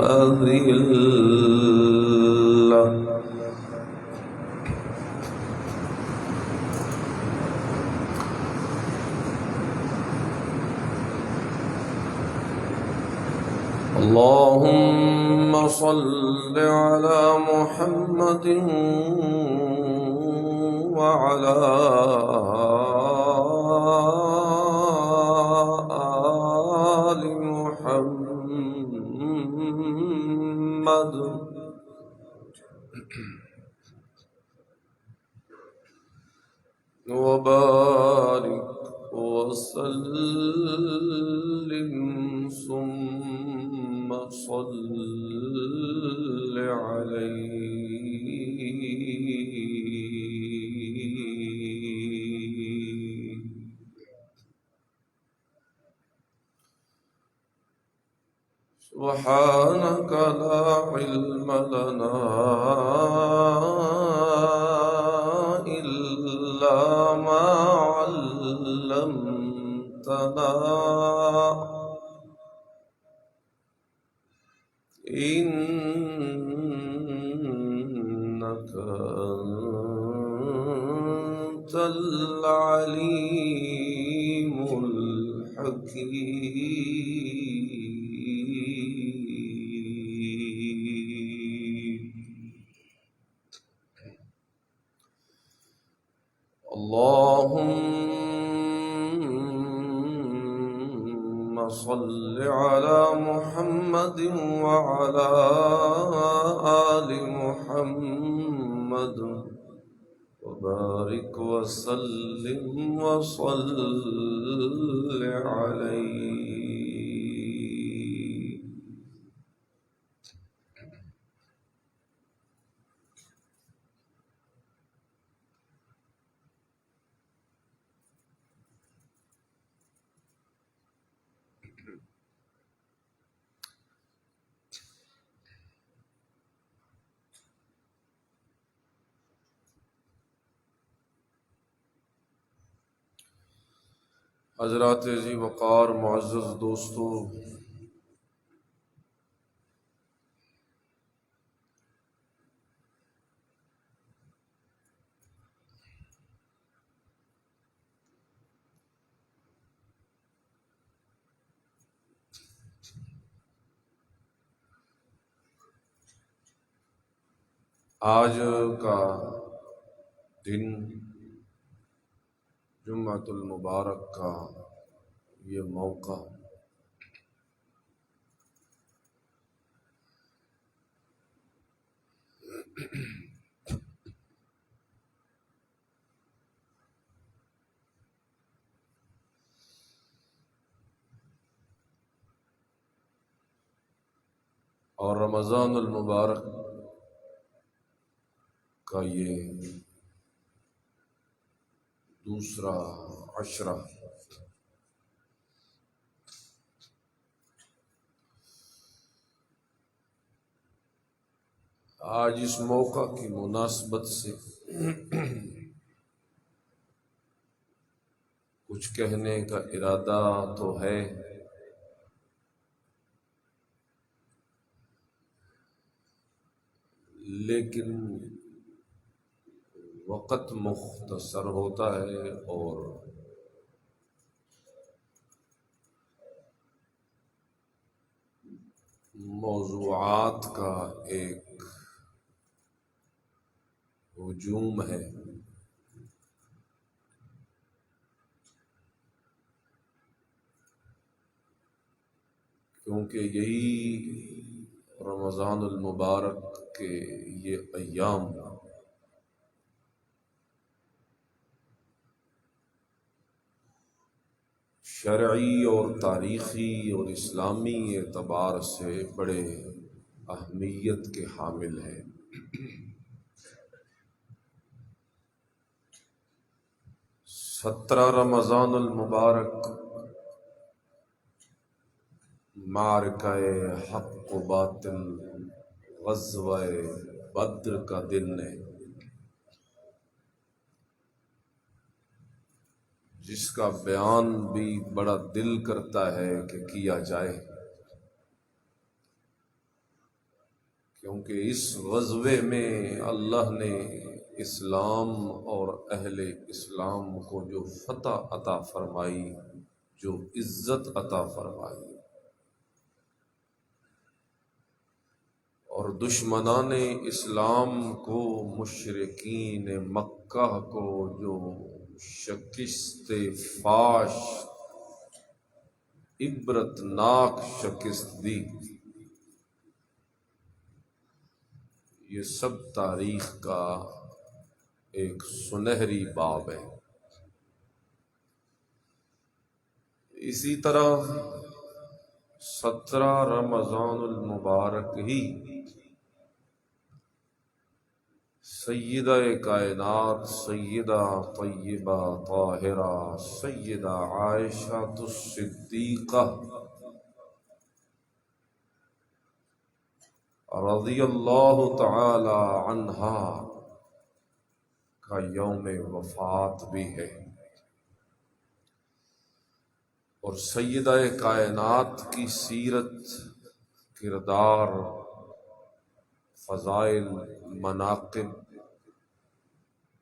هذه اللهم صل على محمد وعلى آل محمد وبارك وسلم ثم صل عليه. سبحانك لا علم لنا إلا ما علمتنا إنك أنت العليم الحكيم. اللهم صل على محمد وعلى آل محمد وبارك وسلم وصل عليه. حضرات ذی وقار معزز دوستو، آج کا دن جمعۃ المبارک کا یہ موقع اور رمضان المبارک کا یہ دوسرا عشرہ آج اس موقع کی مناسبت سے کچھ کہنے کا ارادہ تو ہے، لیکن وقت مختصر ہوتا ہے اور موضوعات کا ایک ہجوم ہے، کیونکہ یہی رمضان المبارک کے یہ ایام شرعی اور تاریخی اور اسلامی اعتبار سے بڑے اہمیت کے حامل ہیں۔ 17 رمضان المبارک معرکہ حق و باطل غزوہ بدر کا دن ہے، جس کا بیان بھی بڑا دل کرتا ہے کہ کیا جائے، کیونکہ اس غزوے میں اللہ نے اسلام اور اہل اسلام کو جو فتح عطا فرمائی، جو عزت عطا فرمائی، اور دشمنان اسلام کو، مشرکین مکہ کو جو شکست فاش، عبرتناک شکست دی، یہ سب تاریخ کا ایک سنہری باب ہے۔ اسی طرح 17 رمضان المبارک ہی سیدہ کائنات، سیدہ طیبہ طاہرہ، سیدہ عائشہ الصدیقہ رضی اللہ تعالی عنہا کا یوم وفات بھی ہے، اور سیدہ کائنات کی سیرت، کردار، فضائل، مناقب،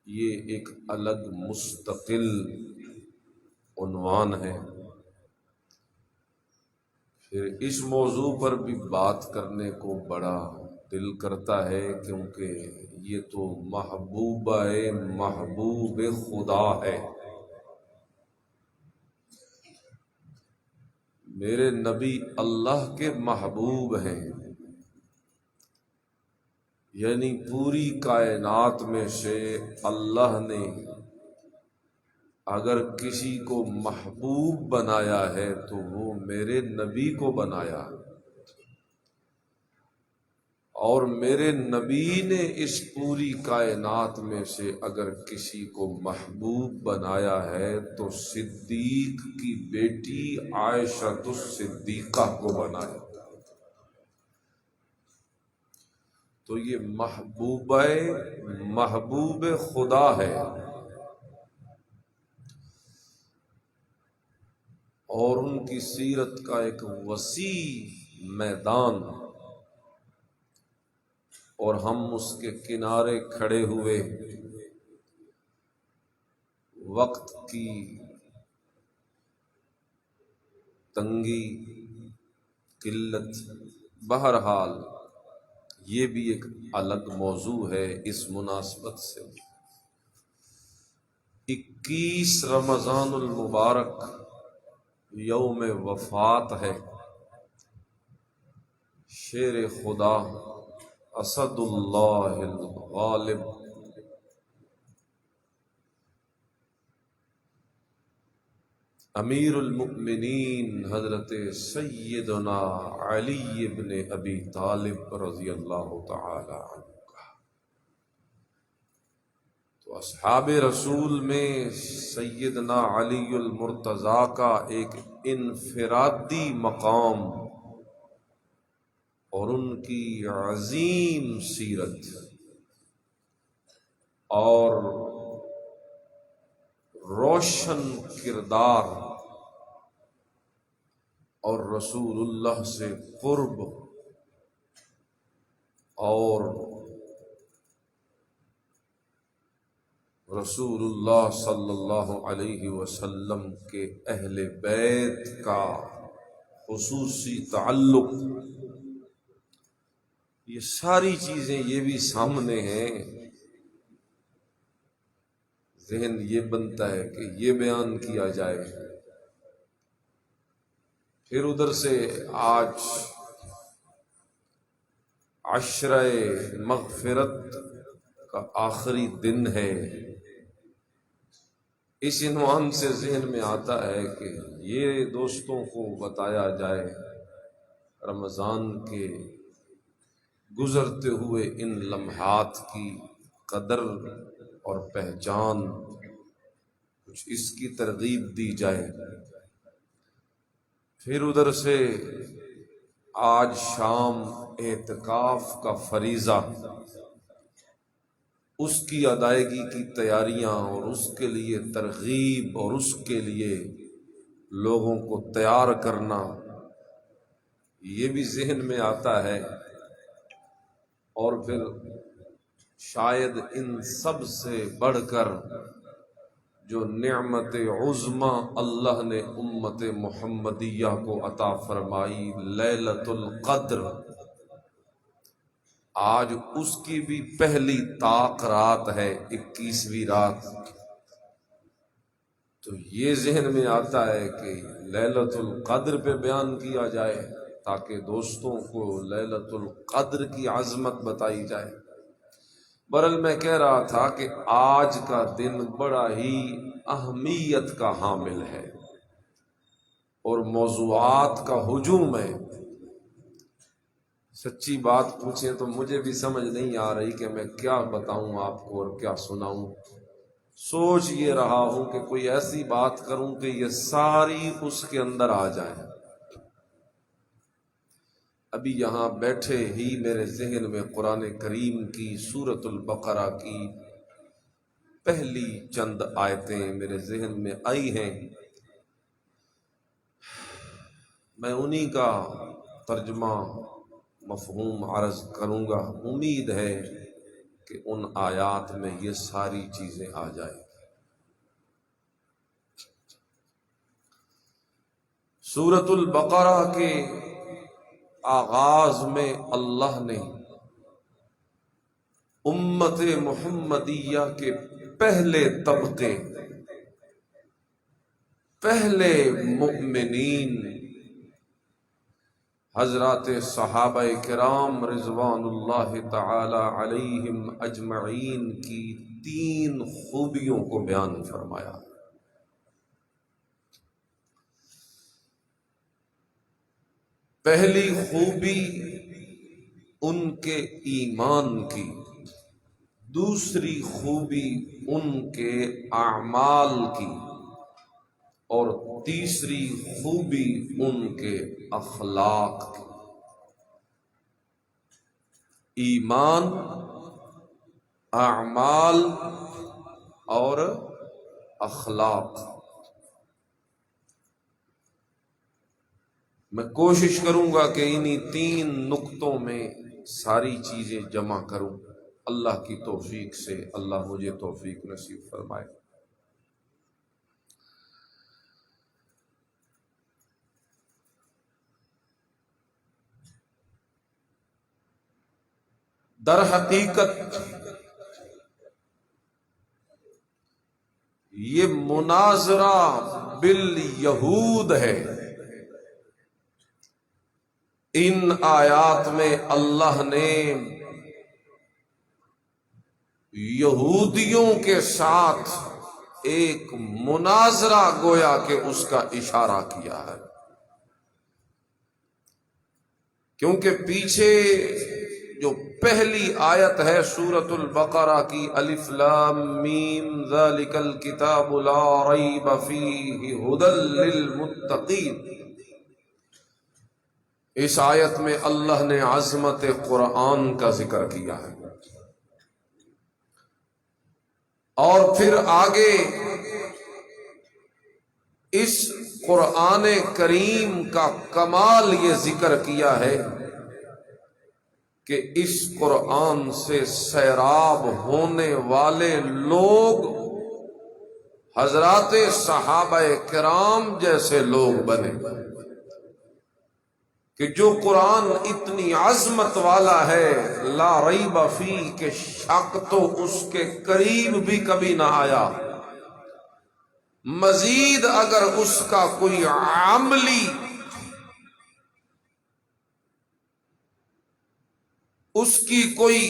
یہ ایک الگ مستقل عنوان ہے۔ پھر اس موضوع پر بھی بات کرنے کو بڑا دل کرتا ہے، کیونکہ یہ تو محبوبہ محبوب خدا ہے۔ میرے نبی اللہ کے محبوب ہیں، یعنی پوری کائنات میں سے اللہ نے اگر کسی کو محبوب بنایا ہے تو وہ میرے نبی کو بنایا، اور میرے نبی نے اس پوری کائنات میں سے اگر کسی کو محبوب بنایا ہے تو صدیق کی بیٹی عائشہ الصدیقہ کو بنایا۔ تو یہ محبوب خدا ہے، اور ان کی سیرت کا ایک وسیع میدان، اور ہم اس کے کنارے کھڑے ہوئے وقت کی تنگی، قلت، بہرحال یہ بھی ایک الگ موضوع ہے۔ اس مناسبت سے 21 رمضان المبارک یوم وفات ہے شیر خدا اسد اللہ الغالب امیر المؤمنین حضرت سیدنا علی بن ابی طالب رضی اللہ تعالی عنہ کا۔ تو اصحاب رسول میں سیدنا علی المرتضیٰ کا ایک انفرادی مقام اور ان کی عظیم سیرت اور روشن کردار اور رسول اللہ سے قرب اور رسول اللہ صلی اللہ علیہ وسلم کے اہل بیت کا خصوصی تعلق، یہ ساری چیزیں یہ بھی سامنے ہیں۔ ذہن یہ بنتا ہے کہ یہ بیان کیا جائے، پھر ادھر سے آج عشرہ مغفرت کا آخری دن ہے، اس عنوان سے ذہن میں آتا ہے کہ یہ دوستوں کو بتایا جائے رمضان کے گزرتے ہوئے ان لمحات کی قدر اور پہچان، کچھ اس کی ترغیب دی جائے۔ پھر ادھر سے آج شام اعتکاف کا فریضہ، اس کی ادائیگی کی تیاریاں اور اس کے لیے ترغیب اور اس کے لیے لوگوں کو تیار کرنا، یہ بھی ذہن میں آتا ہے۔ اور پھر شاید ان سب سے بڑھ کر جو نعمت عظمی اللہ نے امت محمدیہ کو عطا فرمائی، لیلۃ القدر، آج اس کی بھی پہلی طاق رات ہے، 21ویں رات۔ تو یہ ذہن میں آتا ہے کہ لیلۃ القدر پہ بیان کیا جائے تاکہ دوستوں کو لیلۃ القدر کی عظمت بتائی جائے۔ برحال میں کہہ رہا تھا کہ آج کا دن بڑا ہی اہمیت کا حامل ہے اور موضوعات کا ہجوم ہے۔ سچی بات پوچھیں تو مجھے بھی سمجھ نہیں آ رہی کہ میں کیا بتاؤں آپ کو اور کیا سناؤں۔ سوچ یہ رہا ہوں کہ کوئی ایسی بات کروں کہ یہ ساری اس کے اندر آ جائے۔ ابھی یہاں بیٹھے ہی میرے ذہن میں قرآن کریم کی سورۃ البقرہ کی پہلی چند آیتیں میرے ذہن میں آئی ہیں۔ میں انہی کا ترجمہ مفہوم عرض کروں گا، امید ہے کہ ان آیات میں یہ ساری چیزیں آ جائیں۔ سورۃ البقرہ کے آغاز میں اللہ نے امت محمدیہ کے پہلے طبقے، پہلے مؤمنین حضرات صحابہ کرام رضوان اللہ تعالی علیہم اجمعین کی 3 خوبیوں کو بیان فرمایا۔ پہلی خوبی ان کے ایمان کی، دوسری خوبی ان کے اعمال کی، اور تیسری خوبی ان کے اخلاق کی۔ ایمان، اعمال اور اخلاق۔ میں کوشش کروں گا کہ انہی 3 نقطوں میں ساری چیزیں جمع کروں۔ اللہ کی توفیق سے اللہ مجھے توفیق نصیب فرمائے۔ در حقیقت یہ مناظرہ بالیہود ہے۔ ان آیات میں اللہ نے یہودیوں کے ساتھ ایک مناظرہ گویا کہ اس کا اشارہ کیا ہے، کیونکہ پیچھے جو پہلی آیت ہے سورۃ البقرہ کی، الف لام میم ذالک الکتاب لا ریب فیہ ھدی للمتقین، اس آیت میں اللہ نے عظمت قرآن کا ذکر کیا ہے، اور پھر آگے اس قرآن کریم کا کمال یہ ذکر کیا ہے کہ اس قرآن سے سیراب ہونے والے لوگ حضرات صحابہ کرام جیسے لوگ بنے، کہ جو قرآن اتنی عظمت والا ہے، لا ریب فیہ، کہ شک تو اس کے قریب بھی کبھی نہ آیا، مزید اگر اس کا کوئی عملی اس کی کوئی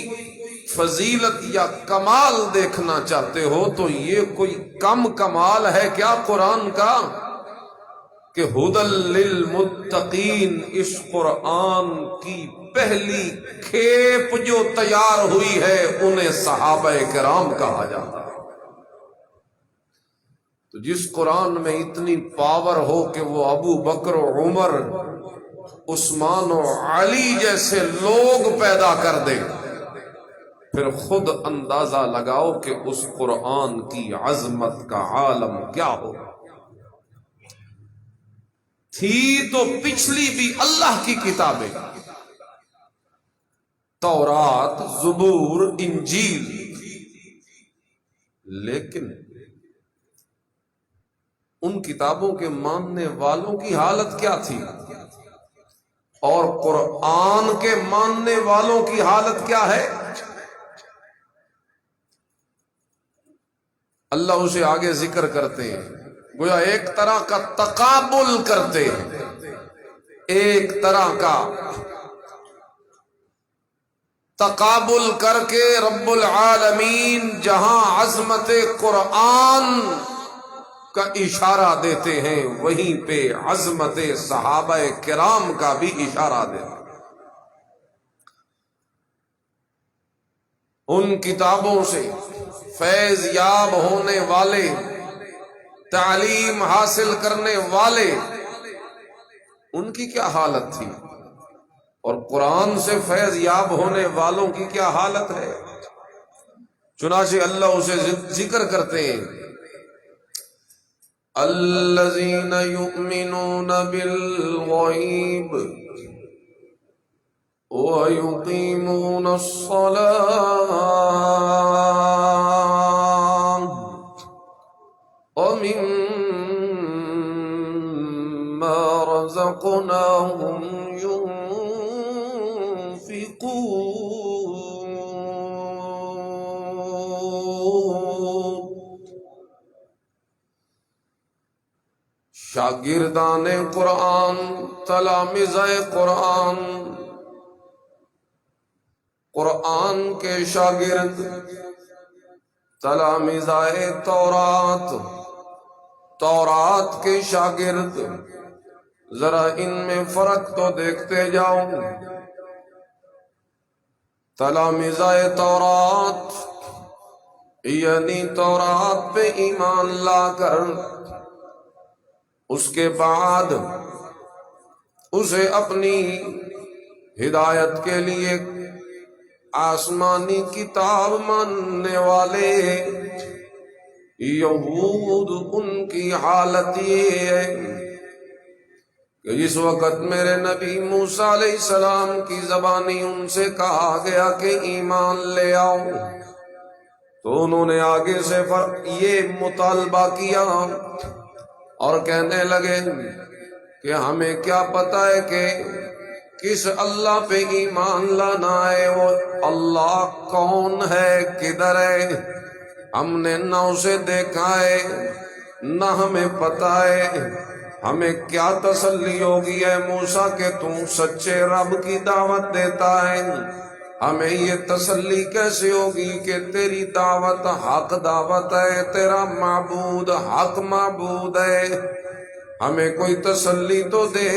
فضیلت یا کمال دیکھنا چاہتے ہو تو یہ کوئی کم کمال ہے کیا قرآن کا کہ ھدی للمتقین، اس قرآن کی پہلی کھیپ جو تیار ہوئی ہے انہیں صحابہ کرام کہا جاتا ہے۔ تو جس قرآن میں اتنی پاور ہو کہ وہ ابو بکر و عمر، عثمان و علی جیسے لوگ پیدا کر دے، پھر خود اندازہ لگاؤ کہ اس قرآن کی عظمت کا عالم کیا ہو۔ تھی تو پچھلی بھی اللہ کی کتابیں، تورات، زبور، انجیل، لیکن ان کتابوں کے ماننے والوں کی حالت کیا تھی اور قرآن کے ماننے والوں کی حالت کیا ہے؟ اللہ اسے آگے ذکر کرتے ہیں، گویا ایک طرح کا تقابل کرتے ہیں، ایک طرح کا تقابل کر کے رب العالمین جہاں عظمت قرآن کا اشارہ دیتے ہیں وہیں پہ عظمت صحابہ کرام کا بھی اشارہ دیتے ہیں۔ ان کتابوں سے فیض یاب ہونے والے، تعلیم حاصل کرنے والے، ان کی کیا حالت تھی اور قرآن سے فیض یاب ہونے والوں کی کیا حالت ہے؟ چنانچہ اللہ اسے ذکر کرتے ہیں، الذین یؤمنون بالغیب وَيُقِيمُونَ الصَّلَاةَ وَمِمَّا رَزَقْنَاهُمْ يُنْفِقُونَ۔ شاگردان قرآن، تلامذہ قرآن، قرآن کے شاگرد، تلامذہ تورات، تورات کے شاگرد، ذرا ان میں فرق تو دیکھتے جاؤ۔ تلامذہ تورات یعنی تورات پہ ایمان لا کر اس کے بعد اسے اپنی ہدایت کے لیے آسمانی کتاب ماننے والے یہود، ان کی حالت یہ ہے کہ اس وقت میرے نبی موسیٰ علیہ السلام کی زبانی ان سے کہا گیا کہ ایمان لے آؤ، تو انہوں نے آگے سے یہ مطالبہ کیا اور کہنے لگے کہ ہمیں کیا پتہ ہے کہ کس اللہ پہ ایمان لانا ہے، وہ اللہ کون ہے، کدھر ہے؟ ہم نے نہ اسے دیکھا ہے نہ ہمیں پتہ ہے، ہمیں کیا تسلی ہوگی اے موسیٰ کہ تم سچے رب کی دعوت دیتا ہے؟ ہمیں یہ تسلی کیسے ہوگی کہ تیری دعوت حق دعوت ہے، تیرا معبود حق معبود ہے؟ ہمیں کوئی تسلی تو دے۔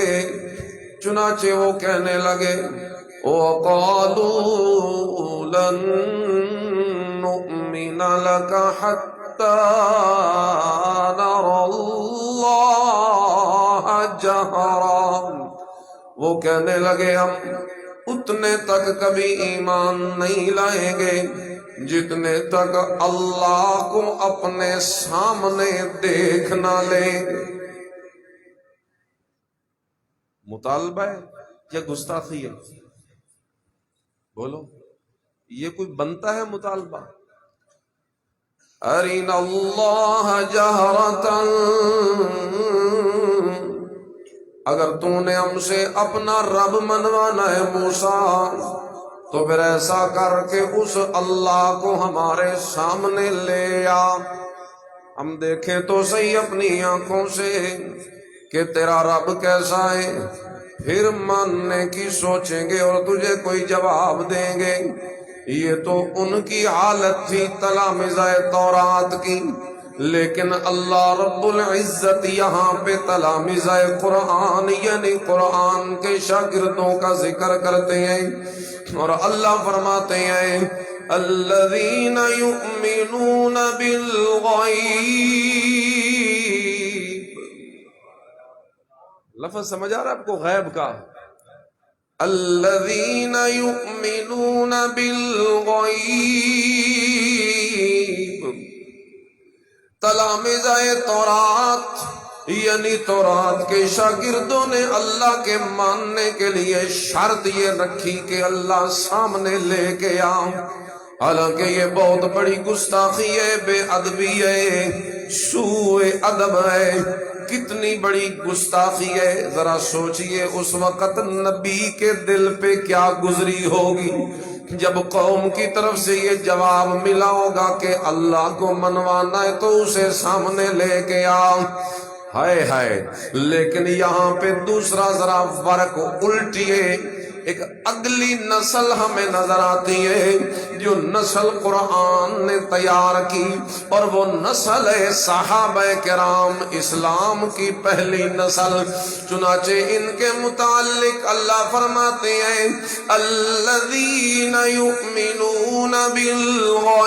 چنانچہ وہ کہنے لگے، وَقَالُوا لَن نُؤْمِنَ لَكَ حَتَّى نَرَى اللَّهَ جَهْرًا۔ وہ کہنے لگے ہم اتنے تک کبھی ایمان نہیں لائیں گے جتنے تک اللہ کو اپنے سامنے دیکھ نہ لیں۔ مطالبہ ہے یا گستاخی ہے؟ بولو، یہ کوئی بنتا ہے مطالبہ؟ ارنا اللہ جہرتاً، اگر تو نے ہم سے اپنا رب منوانا ہے موسیٰ تو پھر ایسا کر کے اس اللہ کو ہمارے سامنے لے آ، ہم دیکھیں تو صحیح اپنی آنکھوں سے کہ تیرا رب کیسا ہے، پھر ماننے کی سوچیں گے اور تجھے کوئی جواب دیں گے۔ یہ تو ان کی حالت تھی تلامذہ تورات کی، لیکن اللہ رب العزت یہاں پہ تلامذہ قرآن یعنی قرآن کے شاگردوں کا ذکر کرتے ہیں اور اللہ فرماتے ہیں الذین یؤمنون بالغیب۔ لفظ سمجھ آ رہا ہے آپ کو غیب کا؟ الذین یؤمنون بالغیب، تلامذہ تورات یعنی تورات کے شاگردوں نے اللہ کے ماننے کے لیے شرط یہ رکھی کہ اللہ سامنے لے کے آؤ، حالانکہ یہ بہت بڑی گستاخی ہے، بے ادبی ہے، سوء ادب ہے، کتنی بڑی گستاخی ہے۔ ذرا سوچئے اس وقت نبی کے دل پہ کیا گزری ہوگی جب قوم کی طرف سے یہ جواب ملا ہوگا کہ اللہ کو منوانا ہے تو اسے سامنے لے کے آؤ۔ ہائے ہائے، لیکن یہاں پہ دوسرا ذرا فرق الٹیے، ایک اگلی نسل ہمیں نظر آتی ہے جو نسل قرآن نے تیار کی، اور وہ نسل ہے صحابہ کرام، اسلام کی پہلی نسل۔ چنانچہ ان کے متعلق اللہ فرماتے ہیں الذین یؤمنون بالغیب،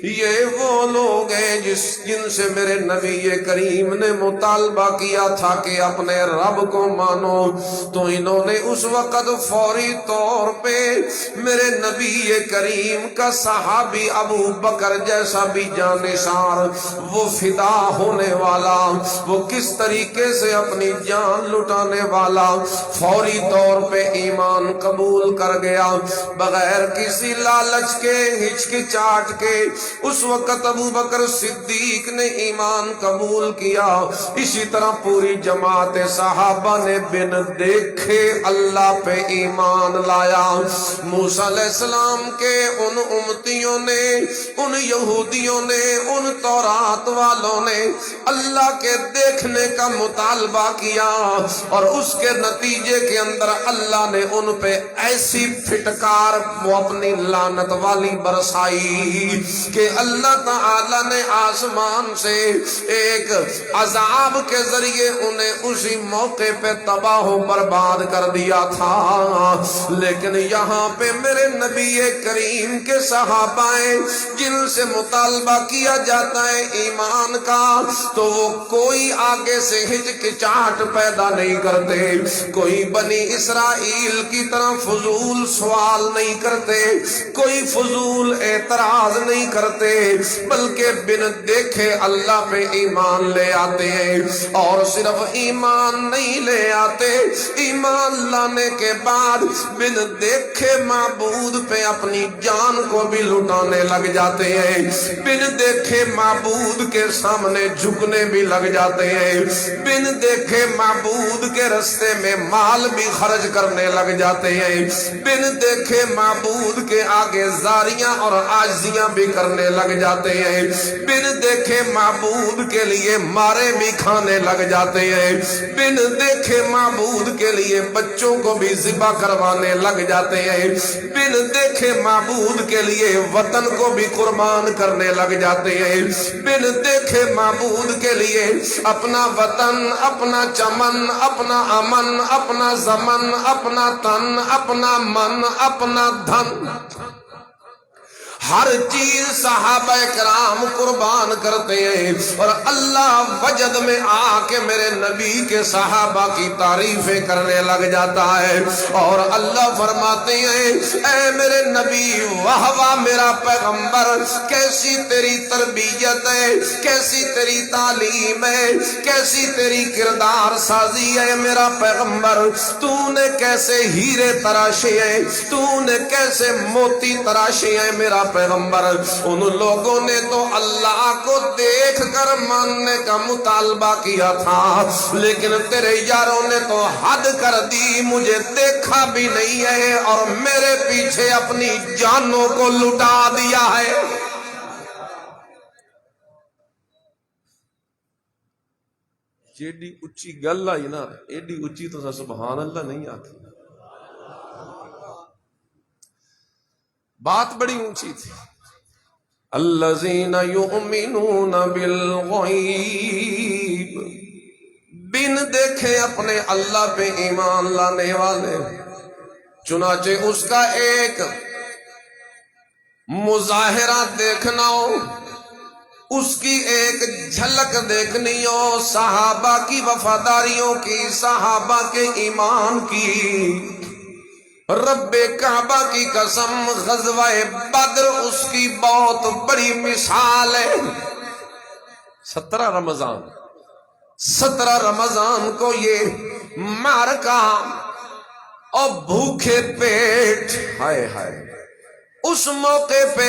یہ وہ لوگ ہیں جن سے میرے نبی کریم نے مطالبہ کیا تھا کہ اپنے رب کو مانو، تو انہوں نے اس وقت فوری طور پہ میرے نبی کریم کا صحابی ابو بکر جیسا بھی جانشار، وہ فدا ہونے والا، وہ کس طریقے سے اپنی جان لٹانے والا، فوری طور پہ ایمان قبول کر گیا بغیر کسی لالچ کے، ہچکچاہٹ کے۔ اس وقت ابو بکر صدیق نے ایمان قبول کیا، اسی طرح پوری جماعت صحابہ نے بن دیکھے اللہ پہ ایمان لایا۔ موسیٰ علیہ السلام کے ان امتیوں نے، ان یہودیوں نے، ان تورات والوں نے اللہ کے دیکھنے کا مطالبہ کیا، اور اس کے نتیجے کے اندر اللہ نے ان پہ ایسی پھٹکار وہ اپنی لعنت والی برسائی کہ اللہ تعالی نے آسمان سے ایک عذاب کے ذریعے انہیں اسی موقع پہ تباہ و برباد کر دیا تھا۔ لیکن یہاں پہ میرے نبی کریم کے صحابہ ہیں جن سے مطالبہ کیا جاتا ہے ایمان کا، تو وہ کوئی آگے سے ہچکچاہٹ پیدا نہیں کرتے، کوئی بنی اسرائیل کی طرح فضول سوال نہیں کرتے، کوئی فضول اعتراض نہیں کرتے، بلکہ بن دیکھے اللہ پہ ایمان لے آتے ہیں۔ اور صرف ایمان نہیں لے آتے، ایمان لانے کے بعد بن دیکھے معبود پہ اپنی جان کو بھی لٹانے لگ جاتے ہیں، بن دیکھے معبود کے سامنے جھکنے بھی لگ جاتے ہیں، بن دیکھے معبود کے رستے میں مال بھی خرچ کرنے لگ جاتے ہیں، بن دیکھے معبود کے آگے زاریاں اور عاجزیاں بھی کرنے لگ جاتے ہیں، بن دیکھے معبود کے لیے مارے بھی کھانے لگ جاتے ہیں، بن دیکھے معبود کے لیے بچوں کو بھی ذبح کروانے لگ جاتے ہیں، بن دیکھے معبود کے لیے وطن کو بھی قربان کرنے لگ جاتے ہیں، بن دیکھے معبود کے لیے اپنا وطن، اپنا چمن، اپنا امن، اپنا زمن، اپنا تن، اپنا من، اپنا دھن، ہر چیز صحابہ کرام قربان کرتے ہیں۔ اور اللہ وجد میں آ کے میرے نبی کے صحابہ کی تعریفیں کرنے لگ جاتا ہے، اور اللہ فرماتے ہیں اے میرے نبی واہ واہ میرا پیغمبر، کیسی تیری تربیت ہے، کیسی تیری تعلیم ہے، کیسی تیری کردار سازی ہے میرا پیغمبر، تو نے کیسے ہیرے تراشے ہیں، تو نے کیسے موتی تراشے ہیں میرا پیغمبر۔ ان لوگوں نے تو اللہ کو دیکھ کر ماننے کا مطالبہ کیا تھا، لیکن تیرے یاروں نے تو حد کر دی، مجھے دیکھا بھی نہیں ہے اور میرے پیچھے اپنی جانوں کو لٹا دیا ہے۔ ایڈی اچھی گل آئی نا، ایڈی اچھی تو سبحان اللہ نہیں آتی، بات بڑی اونچی تھی۔ الذین یؤمنون بالغیب، بن دیکھے اپنے اللہ پہ ایمان لانے والے۔ چنانچہ اس کا ایک مظاہرہ دیکھنا ہو، اس کی ایک جھلک دیکھنی ہو صحابہ کی وفاداریوں کی، صحابہ کے ایمان کی، رب کعبہ کی قسم غزوہ بدر اس کی بہت بڑی مثال ہے۔ 17 رمضان، 17 رمضان کو یہ معرکہ اور بھوکے پیٹ، ہائے ہائے، اس موقع پہ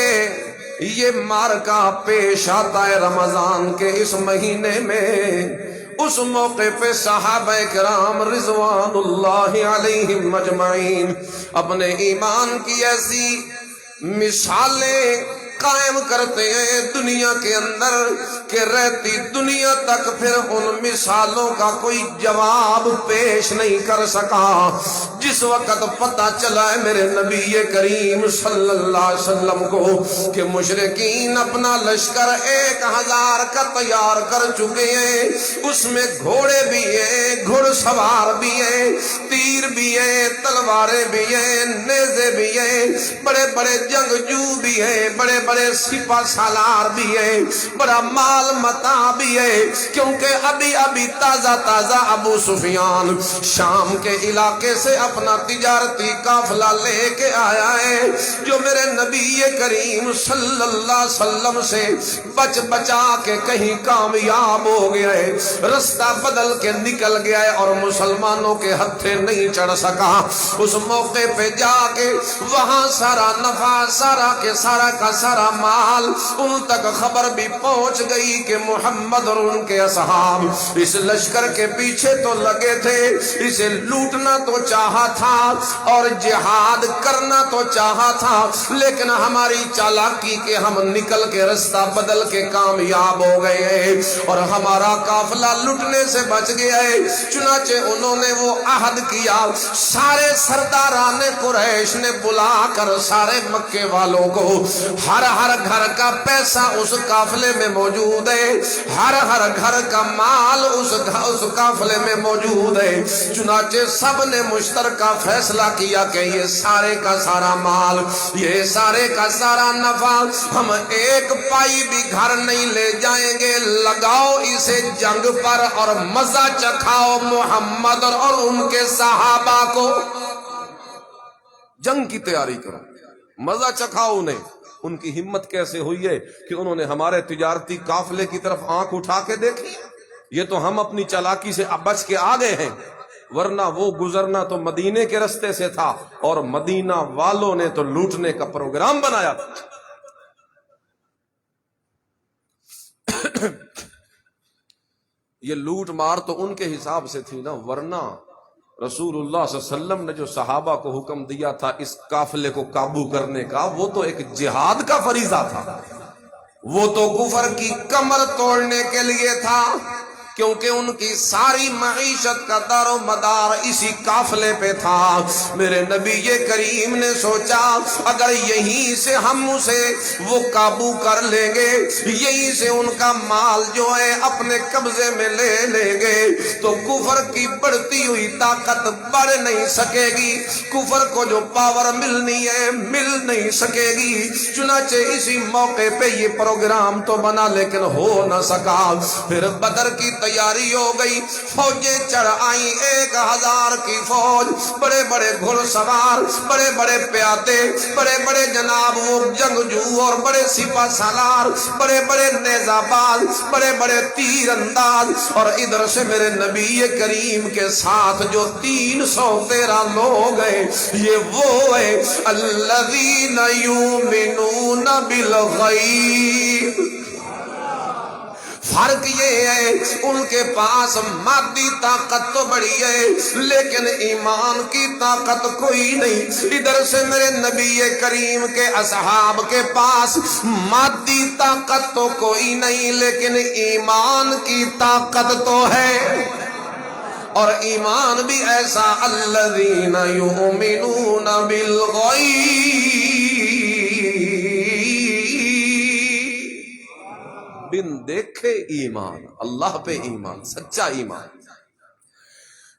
یہ معرکہ پیش آتا ہے رمضان کے اس مہینے میں۔ اس موقع پہ صحابہ کرام رضوان اللہ علیہم اجمعین اپنے ایمان کی ایسی مثالیں قائم کرتے ہیں دنیا کے اندر کہ رہتی دنیا تک پھر ان مثالوں کا کوئی جواب پیش نہیں کر سکا۔ جس وقت پتہ چلا ہے میرے نبی کریم صلی اللہ علیہ وسلم کو کہ مشرکین اپنا لشکر 1000 کا تیار کر چکے ہیں، اس میں گھوڑے بھی ہیں، گھڑ سوار بھی ہیں، تیر بھی ہیں، تلواریں بھی ہیں، نیزے بھی ہیں، بڑے بڑے جنگجو بھی ہیں، بڑے بڑے سپہ سالار بھی ہیں، بڑا مال متاع بھی ہے، کیونکہ ابھی تازہ تازہ ابو سفیان شام کے علاقے سے اپنا تجارتی قافلہ لے کے آیا ہے، جو میرے نبی کریم صلی اللہ علیہ وسلم سے بچا کے کہیں کامیاب ہو گیا ہے، رستہ بدل کے نکل گیا ہے اور مسلمانوں کے ہتھے نہیں چڑھ سکا۔ اس موقع پہ جا کے وہاں سارا نفع، سارا کے سارا کا سارا مال ان تک خبر بھی پہنچ گئی کہ محمد اور ان کے اصحاب اس لشکر کے پیچھے تو لگے تھے، اسے لوٹنا تو چاہا تھا اور جہاد کرنا تو چاہا تھا، لیکن ہماری چالاکی کے ہم نکل کے رستہ بدل کے کامیاب ہو گئے ہیں اور ہمارا قافلہ لٹنے سے بچ گیا ہے۔ چنانچہ انہوں نے وہ عہد کیا، سارے سرداران قریش نے بلا کر سارے مکے والوں کو، ہر گھر کا پیسہ اس قافلے میں موجود ہے، ہر گھر کا مال اس قافلے میں موجود ہے۔ چنانچہ سب نے مشترکہ فیصلہ کیا کہ یہ سارے کا سارا مال، یہ سارے کا سارا نفع ہم ایک پائی بھی گھر نہیں لے جائیں گے، لگاؤ اسے جنگ پر اور مزہ چکھاؤ محمد اور ان کے صحابہ کو، جنگ کی تیاری کرو، مزہ چکھاؤ انہیں۔ ان کی ہمت کیسے ہوئی ہے کہ انہوں نے ہمارے تجارتی قافلے کی طرف آنکھ اٹھا کے دیکھی، یہ تو ہم اپنی چالاکی سے بچ کے آ گئے ہیں، ورنہ وہ گزرنا تو مدینے کے رستے سے تھا اور مدینہ والوں نے تو لوٹنے کا پروگرام بنایا تھا۔ یہ لوٹ مار تو ان کے حساب سے تھی نا، ورنہ رسول اللہ صلی اللہ علیہ وسلم نے جو صحابہ کو حکم دیا تھا اس قافلے کو قابو کرنے کا، وہ تو ایک جہاد کا فریضہ تھا، وہ تو کفر کی کمر توڑنے کے لیے تھا، کیونکہ ان کی ساری معیشت کا دار و مدار اسی قافلے پہ تھا۔ میرے نبی کریم نے سوچا اگر یہیں سے ہم اسے وہ قابو کر لیں گے، یہیں سے ان کا مال جو ہے اپنے قبضے میں لے لیں گے تو کفر کی بڑھتی ہوئی طاقت بڑھ نہیں سکے گی، کفر کو جو پاور ملنی ہے مل نہیں سکے گی۔ چنانچہ اسی موقع پہ یہ پروگرام تو بنا لیکن ہو نہ سکا۔ پھر بدر کی تیاری ہو گئی، فوجیں چڑھ آئیں، 1000 کی فوج، بڑے بڑے گھڑ سوار، بڑے بڑے پیادے، بڑے بڑے جناب وہ جنگجو اور بڑے سپہ سالار، بڑے بڑے نیزہ باز، بڑے بڑے تیر انداز، اور ادھر سے میرے نبی کریم کے ساتھ جو 313 لوگ ہیں، یہ وہ ہے الذین یؤمنون بالغیب۔ فرق یہ ہے ان کے پاس مادی طاقت تو بڑی ہے لیکن ایمان کی طاقت کوئی نہیں۔ ادھر سے میرے نبی کریم کے اصحاب کے پاس مادی طاقت تو کوئی نہیں لیکن ایمان کی طاقت تو ہے، اور ایمان بھی ایسا الذین یؤمنون بالغیب، بن دیکھے ایمان، اللہ پہ ایمان، سچا ایمان۔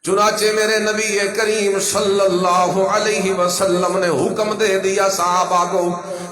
چنانچہ میرے نبی کریم صلی اللہ علیہ وسلم نے حکم دے دیا صحابہ کو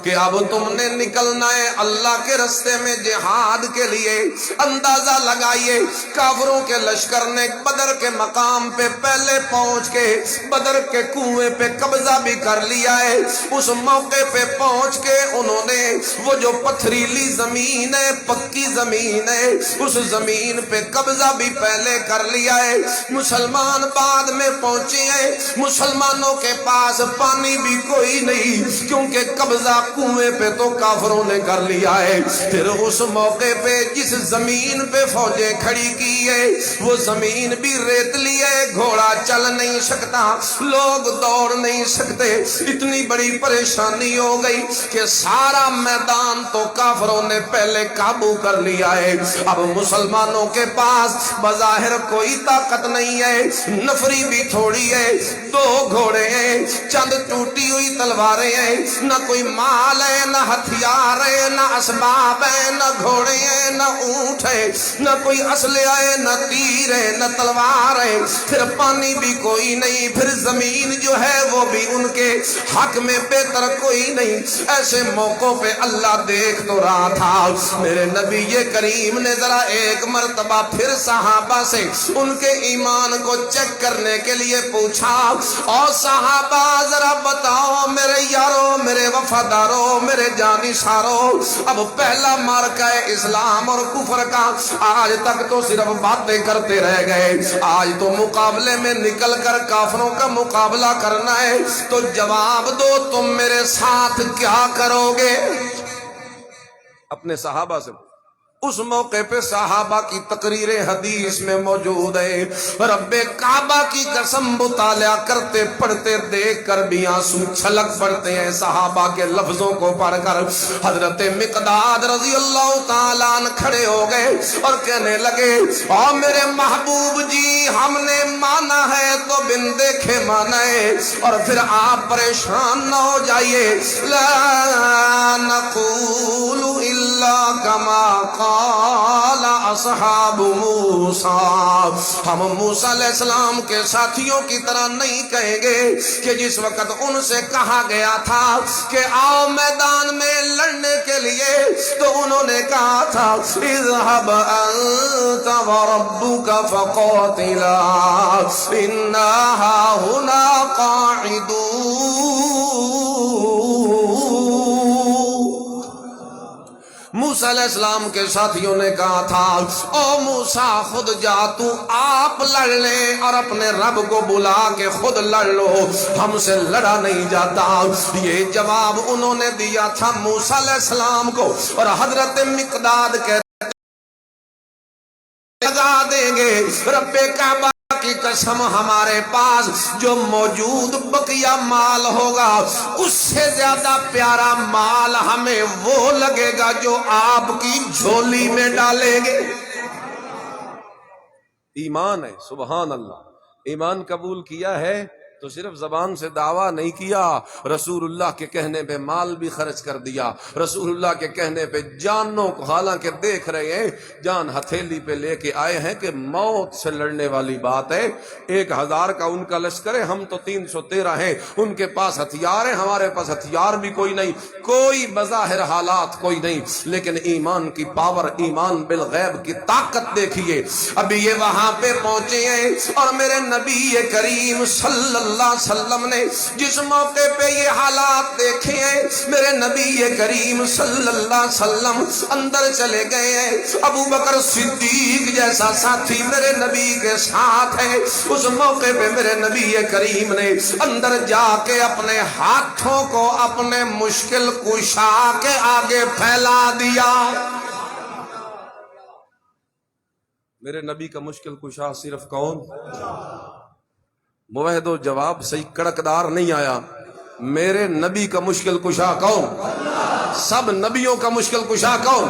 کہ اب تم نے نکلنا ہے اللہ کے راستے میں جہاد کے لیے۔ اندازہ لگائیے کافروں کے لشکر نے بدر کے مقام پہ پہلے پہنچ کے بدر کے کنویں پہ قبضہ بھی کر لیا ہے۔ اس موقع پہ پہنچ کے انہوں نے وہ جو پتھریلی زمین ہے، پکی زمین ہے، اس زمین پہ قبضہ بھی پہلے کر لیا ہے۔ مسلمان بعد میں پہنچے ہیں، مسلمانوں کے پاس پانی بھی کوئی نہیں، کیونکہ قبضہ کنویں پہ تو کافروں نے کر لیا ہے۔ پھر اس موقع پہ جس زمین پہ فوجیں کھڑی کی ہے وہ زمین بھی ریتلی ہے، گھوڑا چل نہیں سکتا، لوگ دوڑ نہیں سکتے۔ اتنی بڑی پریشانی ہو گئی کہ سارا میدان تو کافروں نے پہلے قابو کر لیا ہے۔ اب مسلمانوں کے پاس بظاہر کوئی طاقت نہیں ہے، نفری بھی تھوڑی ہے، 2 گھوڑے ہیں، چند ٹوٹی ہوئی تلواریں ہیں، نہ کوئی مال ہے، نہ ہتھیار ہے، نہ اسباب ہے، نہ گھوڑے ہیں، نہ اونٹ ہے، نہ کوئی اسلحہ ہے، نہ تیر ہے، نہ تلوار ہے، پھر پانی بھی کوئی نہیں، پھر زمین جو ہے وہ بھی ان کے حق میں بہتر کوئی نہیں۔ ایسے موقعوں پہ اللہ دیکھ تو رہا تھا۔ میرے نبی کریم نے ذرا ایک مرتبہ پھر صحابہ سے ان کے ایمان کو چیک کرنے کے لیے پوچھا، اور صحابہ ذرا بتاؤ میرے یاروں، میرے وفاداروں، میرے جانشاروں، اب پہلا مارکہ اسلام اور کفر کا آج تک تو صرف باتیں کرتے رہ گئے، آج تو مقابلے میں نکل کر کافروں کا مقابلہ کرنا ہے، تو جواب دو تم میرے ساتھ کیا کرو گے؟ اپنے صحابہ سے اس موقع پہ صحابہ کی تقریر حدیث میں موجود ہے۔ رب کعبہ کی قسم مطالعہ کرتے پڑھتے دیکھ کر بھی آنسو چھلک پڑتے ہیں صحابہ کے لفظوں کو پڑھ کر۔ حضرت مقداد رضی اللہ تعالیٰ عنہ کھڑے ہو گئے اور کہنے لگے، اور میرے محبوب جی ہم نے مانا ہے تو بن دیکھے مانا ہے، اور پھر آپ پریشان نہ ہو جائیے، لا نقول الا کما قال اصحاب موسیٰ، ہم موسیٰ علیہ السلام کے ساتھیوں کی طرح نہیں کہیں گے کہ جس وقت ان سے کہا گیا تھا کہ آؤ میدان میں لڑنے کے لیے تو انہوں نے کہا تھا اذهب انت وربك فقاتلا انا هاهنا قاعدون۔ موسیٰ علیہ السلام کے ساتھیوں نے کہا تھا او موسیٰ خود جا، تو آپ لڑ لے اور اپنے رب کو بلا کے خود لڑ لو، ہم سے لڑا نہیں جاتا۔ یہ جواب انہوں نے دیا تھا موسیٰ علیہ السلام کو، اور حضرت مقداد کہتے لگا دیں گے رب کعبہ کی قسم ہمارے پاس جو موجود بقیہ مال ہوگا اس سے زیادہ پیارا مال ہمیں وہ لگے گا جو آپ کی جھولی میں ڈالیں گے۔ ایمان ہے، سبحان اللہ، ایمان قبول کیا ہے تو صرف زبان سے دعویٰ نہیں کیا، رسول اللہ کے کہنے پہ مال بھی خرچ کر دیا، رسول اللہ کے کہنے پہ جانوں کو، حالانکہ دیکھ رہے ہیں جان ہتھیلی پہ لے کے آئے ہیں کہ موت سے لڑنے والی بات ہے، 1000 کا ان کا لشکر ہے، ہم تو 313 ہیں، ان کے پاس ہتھیار ہیں، ہمارے پاس ہتھیار بھی کوئی نہیں، کوئی بظاہر حالات کوئی نہیں، لیکن ایمان کی پاور، ایمان بالغیب کی طاقت دیکھیے۔ ابھی یہ وہاں پہ پہنچے ہیں اور میرے نبی کریم صلی اللہ علیہ وسلم نے جس موقع پہ یہ حالات دیکھے ہیں، میرے نبی کریم صلی اللہ علیہ وسلم اندر چلے گئے ہیں، ابو بکر صدیق جیسا ساتھی میرے نبی کے ساتھ ہے، اس موقع پہ میرے نبی کریم نے اندر جا کے اپنے ہاتھوں کو اپنے مشکل کشا کے آگے پھیلا دیا۔ میرے نبی کا مشکل کشا صرف کون؟ موحد و جواب صحیح کڑکدار نہیں آیا، میرے نبی کا مشکل کشا کون؟ سب نبیوں کا مشکل کشا کون؟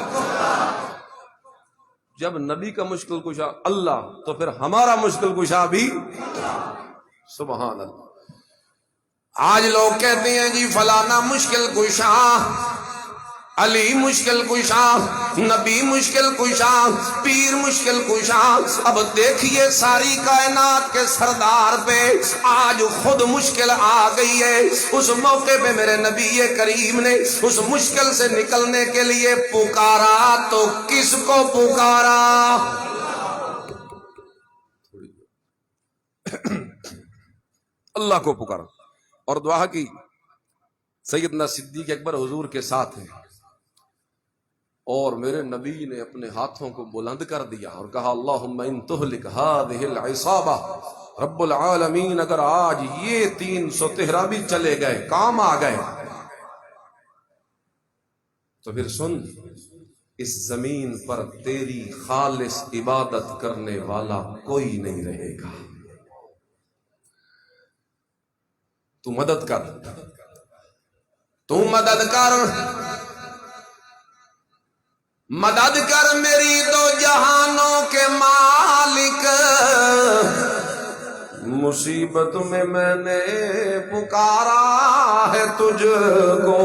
جب نبی کا مشکل کشا اللہ تو پھر ہمارا مشکل کشا بھی سبحان اللہ۔ آج لوگ کہتے ہیں جی فلانا مشکل کشا، علی مشکل کشا، نبی مشکل کشا، پیر مشکل کشا۔ اب دیکھیے ساری کائنات کے سردار پہ آج خود مشکل آ گئی ہے۔ اس موقع پہ میرے نبی کریم نے اس مشکل سے نکلنے کے لیے پکارا تو کس کو پکارا؟ اللہ کو پکارا اور دعا کی۔ سیدنا صدیق اکبر حضور کے ساتھ ہیں اور میرے نبی نے اپنے ہاتھوں کو بلند کر دیا اور کہا اللہم ان تہلک ہذہ العصابہ، رب العالمین اگر آج یہ 313 بھی چلے گئے، کام آ گئے، تو پھر سن، اس زمین پر تیری خالص عبادت کرنے والا کوئی نہیں رہے گا۔ تو مدد کر، تو مدد کر، مدد کر میری دو جہانوں کے مالک، مصیبت میں نے پکارا ہے تجھ کو،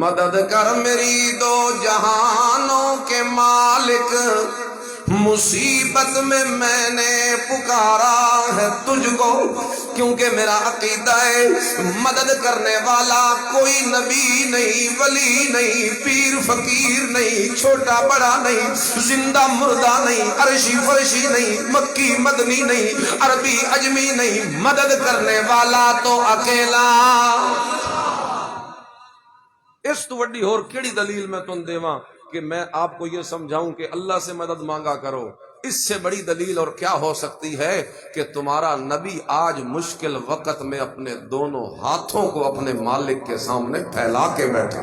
مدد کر میری دو جہانوں کے مالک، مصیبت میں نے پکارا ہے تجھ کو، کیونکہ میرا عقیدہ ہے مدد کرنے والا کوئی نبی نہیں، ولی نہیں، پیر فقیر نہیں، چھوٹا بڑا نہیں، زندہ مردہ نہیں، عرشی فرشی نہیں، مکی مدنی نہیں، عربی عجمی نہیں، مدد کرنے والا تو اکیلا۔ اس تو وڈی اور کیڑی دلیل میں تم دیواں کہ میں آپ کو یہ سمجھاؤں کہ اللہ سے مدد مانگا کرو؟ اس سے بڑی دلیل اور کیا ہو سکتی ہے کہ تمہارا نبی آج مشکل وقت میں اپنے دونوں ہاتھوں کو اپنے مالک کے سامنے پھیلا کے بیٹھا۔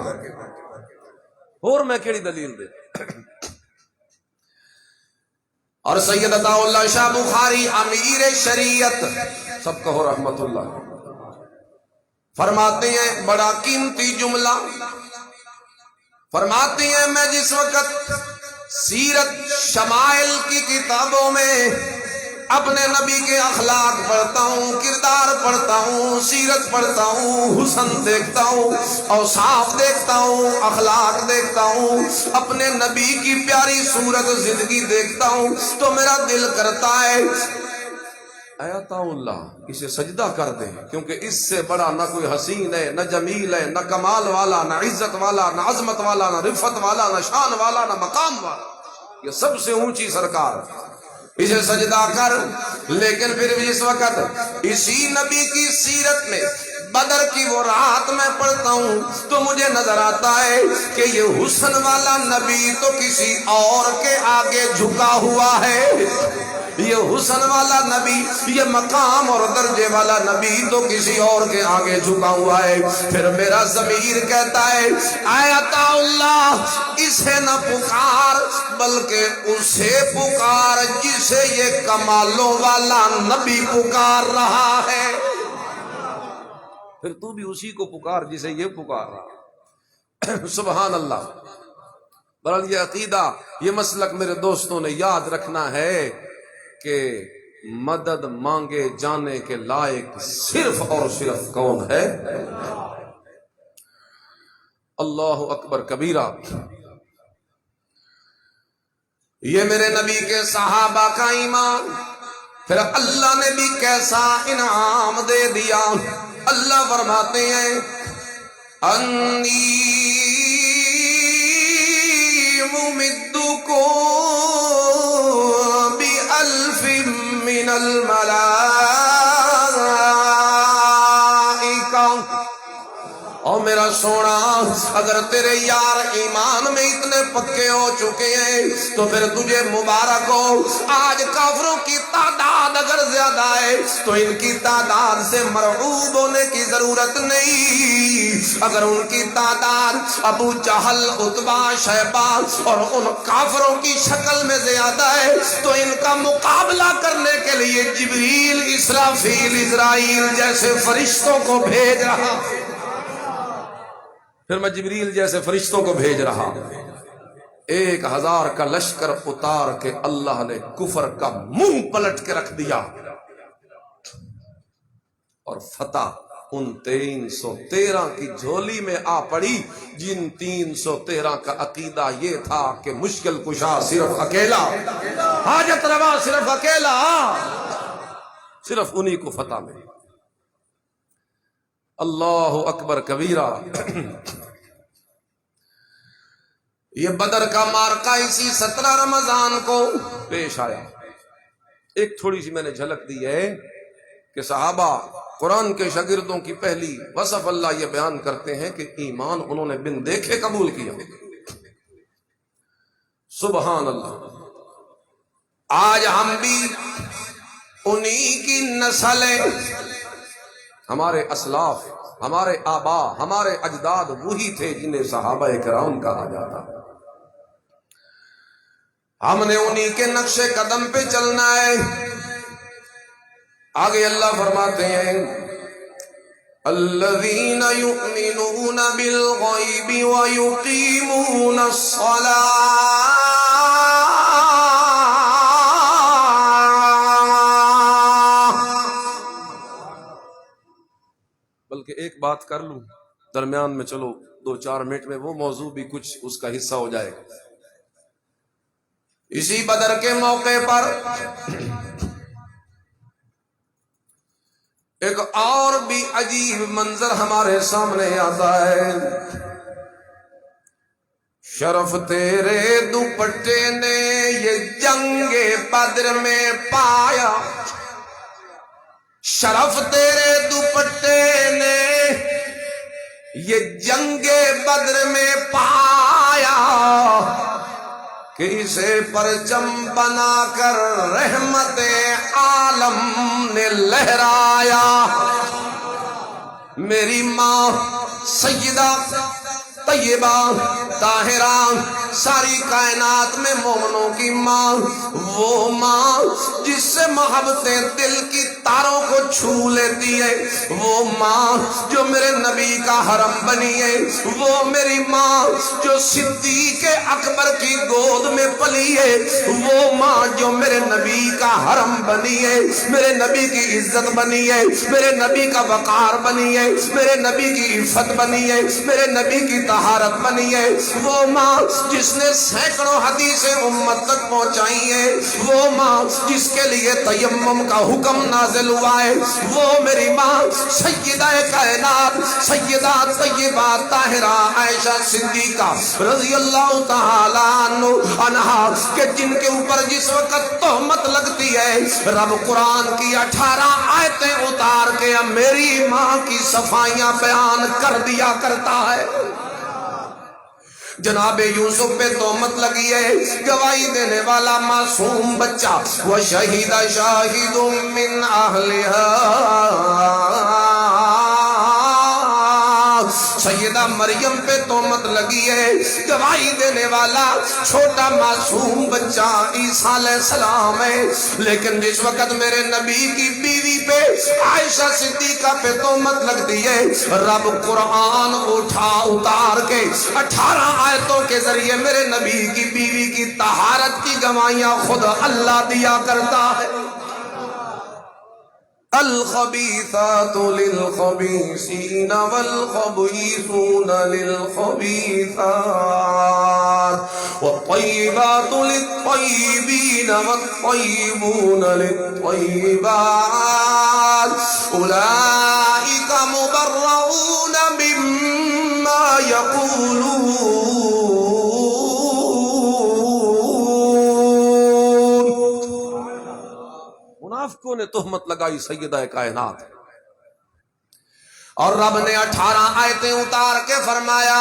اور میں کیڑی دلیل دے؟ اور سید عطا اللہ شاہ بخاری امیر شریعت، سب کہو رحمت اللہ، فرماتے ہیں بڑا قیمتی جملہ، فرماتے ہیں میں جس وقت سیرت شمائل کی کتابوں میں اپنے نبی کے اخلاق پڑھتا ہوں، کردار پڑھتا ہوں، سیرت پڑھتا ہوں، حسن دیکھتا ہوں، اوصاف دیکھتا ہوں، اخلاق دیکھتا ہوں، اپنے نبی کی پیاری صورت زندگی دیکھتا ہوں، تو میرا دل کرتا ہے اے عطا اللہ اسے سجدہ کر دیں، کیونکہ اس سے بڑا نہ کوئی حسین ہے، نہ جمیل ہے، نہ کمال والا، نہ عزت والا، نہ عظمت والا، نہ رفت والا، نہ شان والا، نہ مقام والا، یہ سب سے اونچی سرکار، اسے سجدہ کر۔ لیکن پھر بھی اس وقت اسی نبی کی سیرت میں بدر کی وہ رات میں پڑھتا ہوں تو مجھے نظر آتا ہے کہ یہ حسن والا نبی تو کسی اور کے آگے جھکا ہوا ہے، یہ حسن والا نبی، یہ مقام اور درجے والا نبی تو کسی اور کے آگے جھکا ہوا ہے۔ پھر میرا ضمیر کہتا ہے اے عطا اللہ اسے نہ پکار بلکہ اسے پکار جسے یہ کمالوں والا نبی پکار رہا ہے۔ پھر تو بھی اسی کو پکار جسے یہ پکار رہا۔ سبحان اللہ۔ بہرحال یہ عقیدہ، یہ مسلک میرے دوستوں نے یاد رکھنا ہے کہ مدد مانگے جانے کے لائق صرف اور صرف کون ہے؟ اللہ اکبر کبیرہ۔ یہ میرے نبی کے صحابہ کا ایمان، پھر اللہ نے بھی کیسا انعام دے دیا۔ اللہ فرماتے ہیں انی ممدکم بِأَلْفٍ مِّنَ الْمَلَائِكَةِ، اور میرا سونا اگر تیرے یار ایمان میں اتنے پکے ہو چکے ہیں تو پھر تجھے مبارک ہو۔ آج کافروں کی تعداد اگر زیادہ ہے تو ان کی تعداد سے مرعوب ہونے کی ضرورت نہیں۔ اگر ان کی تعداد ابو جہل، عتبہ، شیبہ اور ان کافروں کی شکل میں زیادہ ہے تو ان کا مقابلہ کرنے کے لیے جبریل، اسرافیل، اسرائیل جیسے فرشتوں کو بھیج رہا۔ پھر میں جبریل جیسے فرشتوں کو بھیج رہا، 1000 کا لشکر اتار کے اللہ نے کفر کا منہ پلٹ کے رکھ دیا اور فتح ان 313 کی جھولی میں آ پڑی، جن 313 کا عقیدہ یہ تھا کہ مشکل کشا صرف اکیلا، حاجت روا صرف اکیلا، صرف انہی کو فتح ملی۔ اللہ اکبر کبیرہ۔ یہ بدر کا مارکہ اسی 17 رمضان کو پیش آیا۔ ایک تھوڑی سی میں نے جھلک دی ہے کہ صحابہ قرآن کے شاگردوں کی پہلی وصف اللہ یہ بیان کرتے ہیں کہ ایمان انہوں نے بن دیکھے قبول کیا۔ سبحان اللہ۔ آج ہم بھی انہی کی نسل ہیں، ہمارے اسلاف، ہمارے آبا، ہمارے اجداد وہی تھے جنہیں صحابہ کرام کہا جاتا۔ ہم نے انہی کے نقش قدم پہ چلنا ہے۔ آگے اللہ فرماتے ہیں الذین یؤمنون بالغیب ویقیمون الصلاۃ۔ بلکہ ایک بات کر لوں درمیان میں، چلو 2-4 منٹ میں وہ موضوع بھی کچھ اس کا حصہ ہو جائے گا۔ اسی بدر کے موقع پر ایک اور بھی عجیب منظر ہمارے سامنے آتا ہے۔ شرف تیرے دوپٹے نے یہ جنگ بدر میں پایا، شرف تیرے دوپٹے نے یہ جنگ بدر میں پایا کہ اسے پرچم بنا کر رحمت عالم نے لہرایا۔ میری ماں سیدہ طیبہ طاہرہ، ساری کائنات میں مومنوں کی ماں، وہ ماں جس سے محبتیں دل کی تاروں کو چھو لیتی ہے، وہ ماں جو میرے نبی کا حرم بنی ہے، وہ میری ماں جو صدیق اکبر کی گود میں پلی ہے، وہ ماں جو میرے نبی کا حرم بنی ہے، میرے نبی کی عزت بنی ہے، میرے نبی کا وقار بنی ہے، میرے نبی کی عفت بنی ہے، میرے نبی کی طہارت بنی ہے، وہ ماں جس نے سینکڑوں حدیثیں امت تک پہنچائی ہیں، وہ ماں جس کے لیے تیمم کا حکم نازل ہوا ہے، وہ میری ماں سیدہ کائنات سیدہ طیبہ طاہرہ عائشہ صدیقہ رضی اللہ تعالیٰ عنہا، کہ جن کے اوپر جس وقت تہمت لگتی ہے رب قرآن کی 18 آیتیں اتار کے میری ماں کی صفائیاں بیان کر دیا کرتا ہے۔ جناب یوسف پہ تہمت لگی ہے، گواہی دینے والا معصوم بچہ، وشہید شاہد من اہلہا، سیدہ مریم پہ تہمت لگی ہے، گواہی دینے والا چھوٹا معصوم بچہ عیسیٰ علیہ السلام ہے۔ لیکن جس وقت میرے نبی کی بیوی پہ عائشہ صدیقہ پہ تہمت لگتی ہے، رب قرآن اتار کے 18 آیتوں کے ذریعے میرے نبی کی بیوی کی طہارت کی گواہیاں خود اللہ دیا کرتا ہے۔ الخبیثات للخبیثین والخبیثون للخبیثات والطیبات للطیبین والطیبون للطیبات اولئک مبرؤون مما یقولون۔ منافقوں نے تہمت لگائی سیدہ کائنات، اور رب نے 18 آیتیں اتار کے فرمایا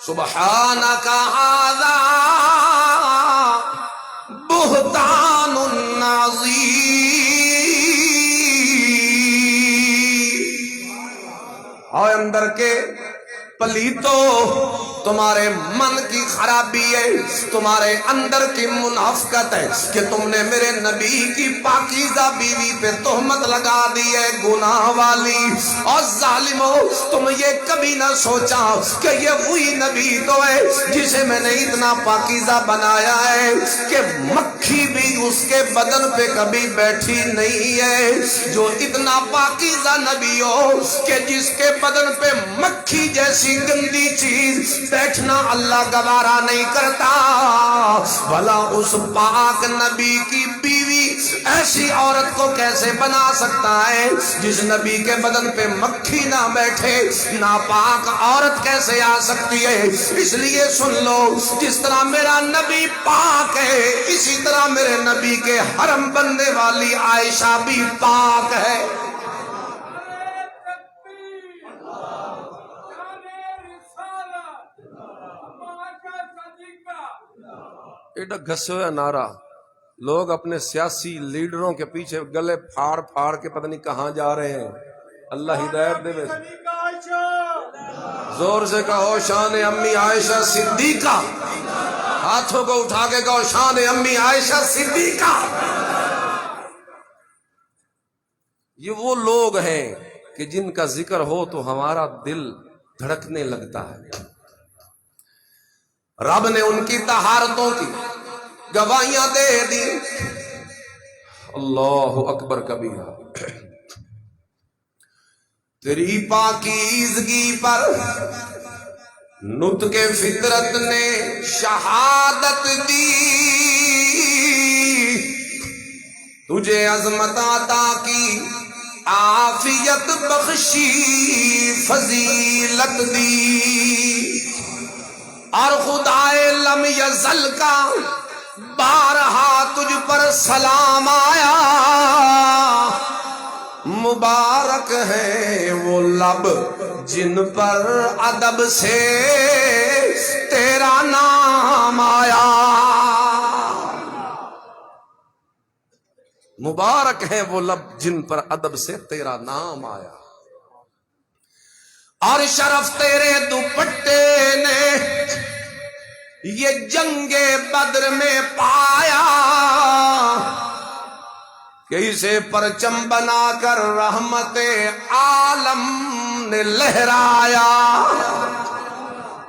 سبحانک ھذا بہتان عظیم۔ اور اندر کے پلیتو تمہارے من کی خرابی ہے، تمہارے اندر کی منافقت ہے کہ تم نے میرے نبی کی پاکیزہ بیوی پہ تہمت لگا دی ہے گناہ والی۔ اور ظالمو، تم یہ کبھی نہ سوچا کہ یہ وہی نبی تو ہے جسے میں نے اتنا پاکیزہ بنایا ہے کہ مکھی بھی اس کے بدن پہ کبھی بیٹھی نہیں ہے، جو اتنا پاکیزہ نبی ہو کہ جس کے بدن پہ مکھی جیسی گندی چیز بیٹھنا اللہ گوارا نہیں کرتا، بھلا اس پاک نبی کی بیوی ایسی عورت کو کیسے بنا سکتا ہے جس نبی کے بدن پہ مکھی نہ بیٹھے؟ ناپاک عورت کیسے آ سکتی ہے؟ اس لیے سن لو، جس طرح میرا نبی پاک ہے اسی طرح میرے نبی کے حرم بننے والی عائشہ بھی پاک ہے۔ ایڈا گھسے ہویا نعرہ، لوگ اپنے سیاسی لیڈروں کے پیچھے گلے پھاڑ پھاڑ کے پتہ نہیں کہاں جا رہے ہیں۔ اللہ ہدایت دے۔ زور سے کہو شان امی عائشہ صدیقہ، ہاتھوں کو اٹھا کے کہو شان امی عائشہ صدیقہ۔ یہ وہ لوگ ہیں کہ جن کا ذکر ہو تو ہمارا دل دھڑکنے لگتا ہے۔ رب نے ان کی طہارتوں کی گواہیاں دے دی۔ اللہ اکبر کبیرہ۔ تیری پاکیزگی پر نطق فطرت نے شہادت دی، تجھے عظمت عطا کی، عافیت بخشی، فضیلت دی، اور خدائے لم یزل کا بارہا تجھ پر سلام آیا۔ مبارک ہے وہ لب جن پر ادب سے تیرا نام آیا۔ مبارک ہے وہ لب جن پر ادب سے تیرا نام آیا۔ اور شرف تیرے دوپٹے نے یہ جنگ بدر میں پایا، کہ اسے پرچم بنا کر رحمت عالم نے لہرایا۔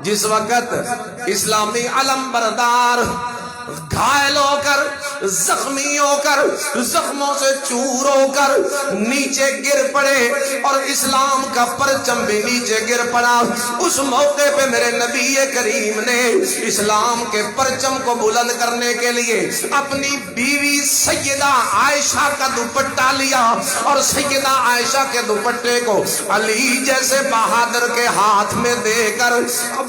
جس وقت اسلامی علم بردار گھائل ہو کر، زخمی ہو کر، زخموں سے چور ہو کر نیچے گر پڑے اور اسلام کا پرچم بھی نیچے گر پڑا، اس موقع پہ میرے نبی کریم نے اسلام کے پرچم کو بلند کرنے کے لیے اپنی بیوی سیدہ عائشہ کا دوپٹہ لیا، اور سیدہ عائشہ کے دوپٹے کو علی جیسے بہادر کے ہاتھ میں دے کر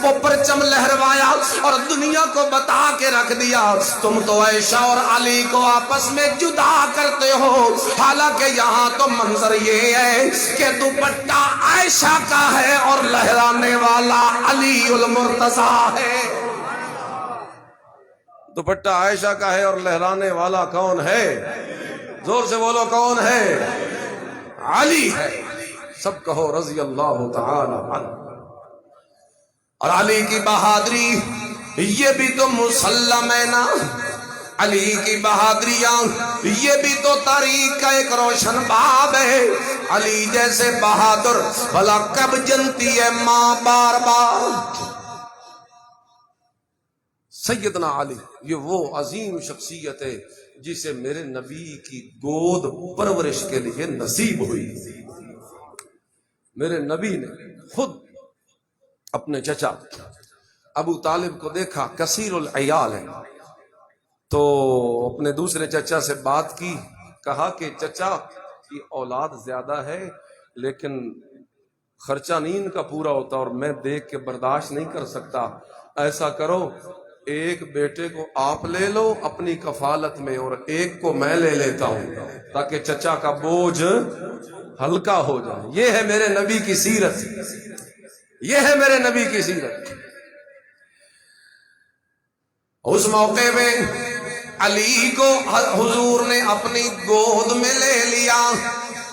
وہ پرچم لہروایا اور دنیا کو بتا کے رکھ دیا، تم تو عائشہ اور علی کو آپس میں جدا کرتے ہو، حالانکہ یہاں تو منظر یہ ہے کہ دوپٹہ عائشہ کا ہے اور لہرانے والا علی المرتضیٰ ہے۔ دوپٹہ عائشہ کا ہے اور لہرانے والا کون ہے؟ زور سے بولو کون ہے؟ علی ہے۔ سب کہو رضی اللہ تعالی عنہ۔ اور علی کی بہادری یہ بھی تو مسلم ہے نا، علی کی بہادریاں یہ بھی تو تاریخ کا ایک روشن باب ہے۔ علی جیسے بہادر بھلا کب جنتی ہے ماں بار بار؟ سیدنا علی یہ وہ عظیم شخصیت ہے جسے میرے نبی کی گود پرورش کے لیے نصیب ہوئی۔ میرے نبی نے خود اپنے چچا ابو طالب کو دیکھا، کثیر العیال ہے، تو اپنے دوسرے چچا سے بات کی، کہا کہ چچا کی اولاد زیادہ ہے لیکن خرچہ نہیں ان کا پورا ہوتا اور میں دیکھ کے برداشت نہیں کر سکتا، ایسا کرو ایک بیٹے کو آپ لے لو اپنی کفالت میں اور ایک کو میں لے لیتا ہوں تاکہ چچا کا بوجھ ہلکا ہو جائے۔ یہ ہے میرے نبی کی سیرت، یہ ہے میرے نبی کی سیرت۔ اس موقع میں علی کو حضور نے اپنی گود میں لے لیا،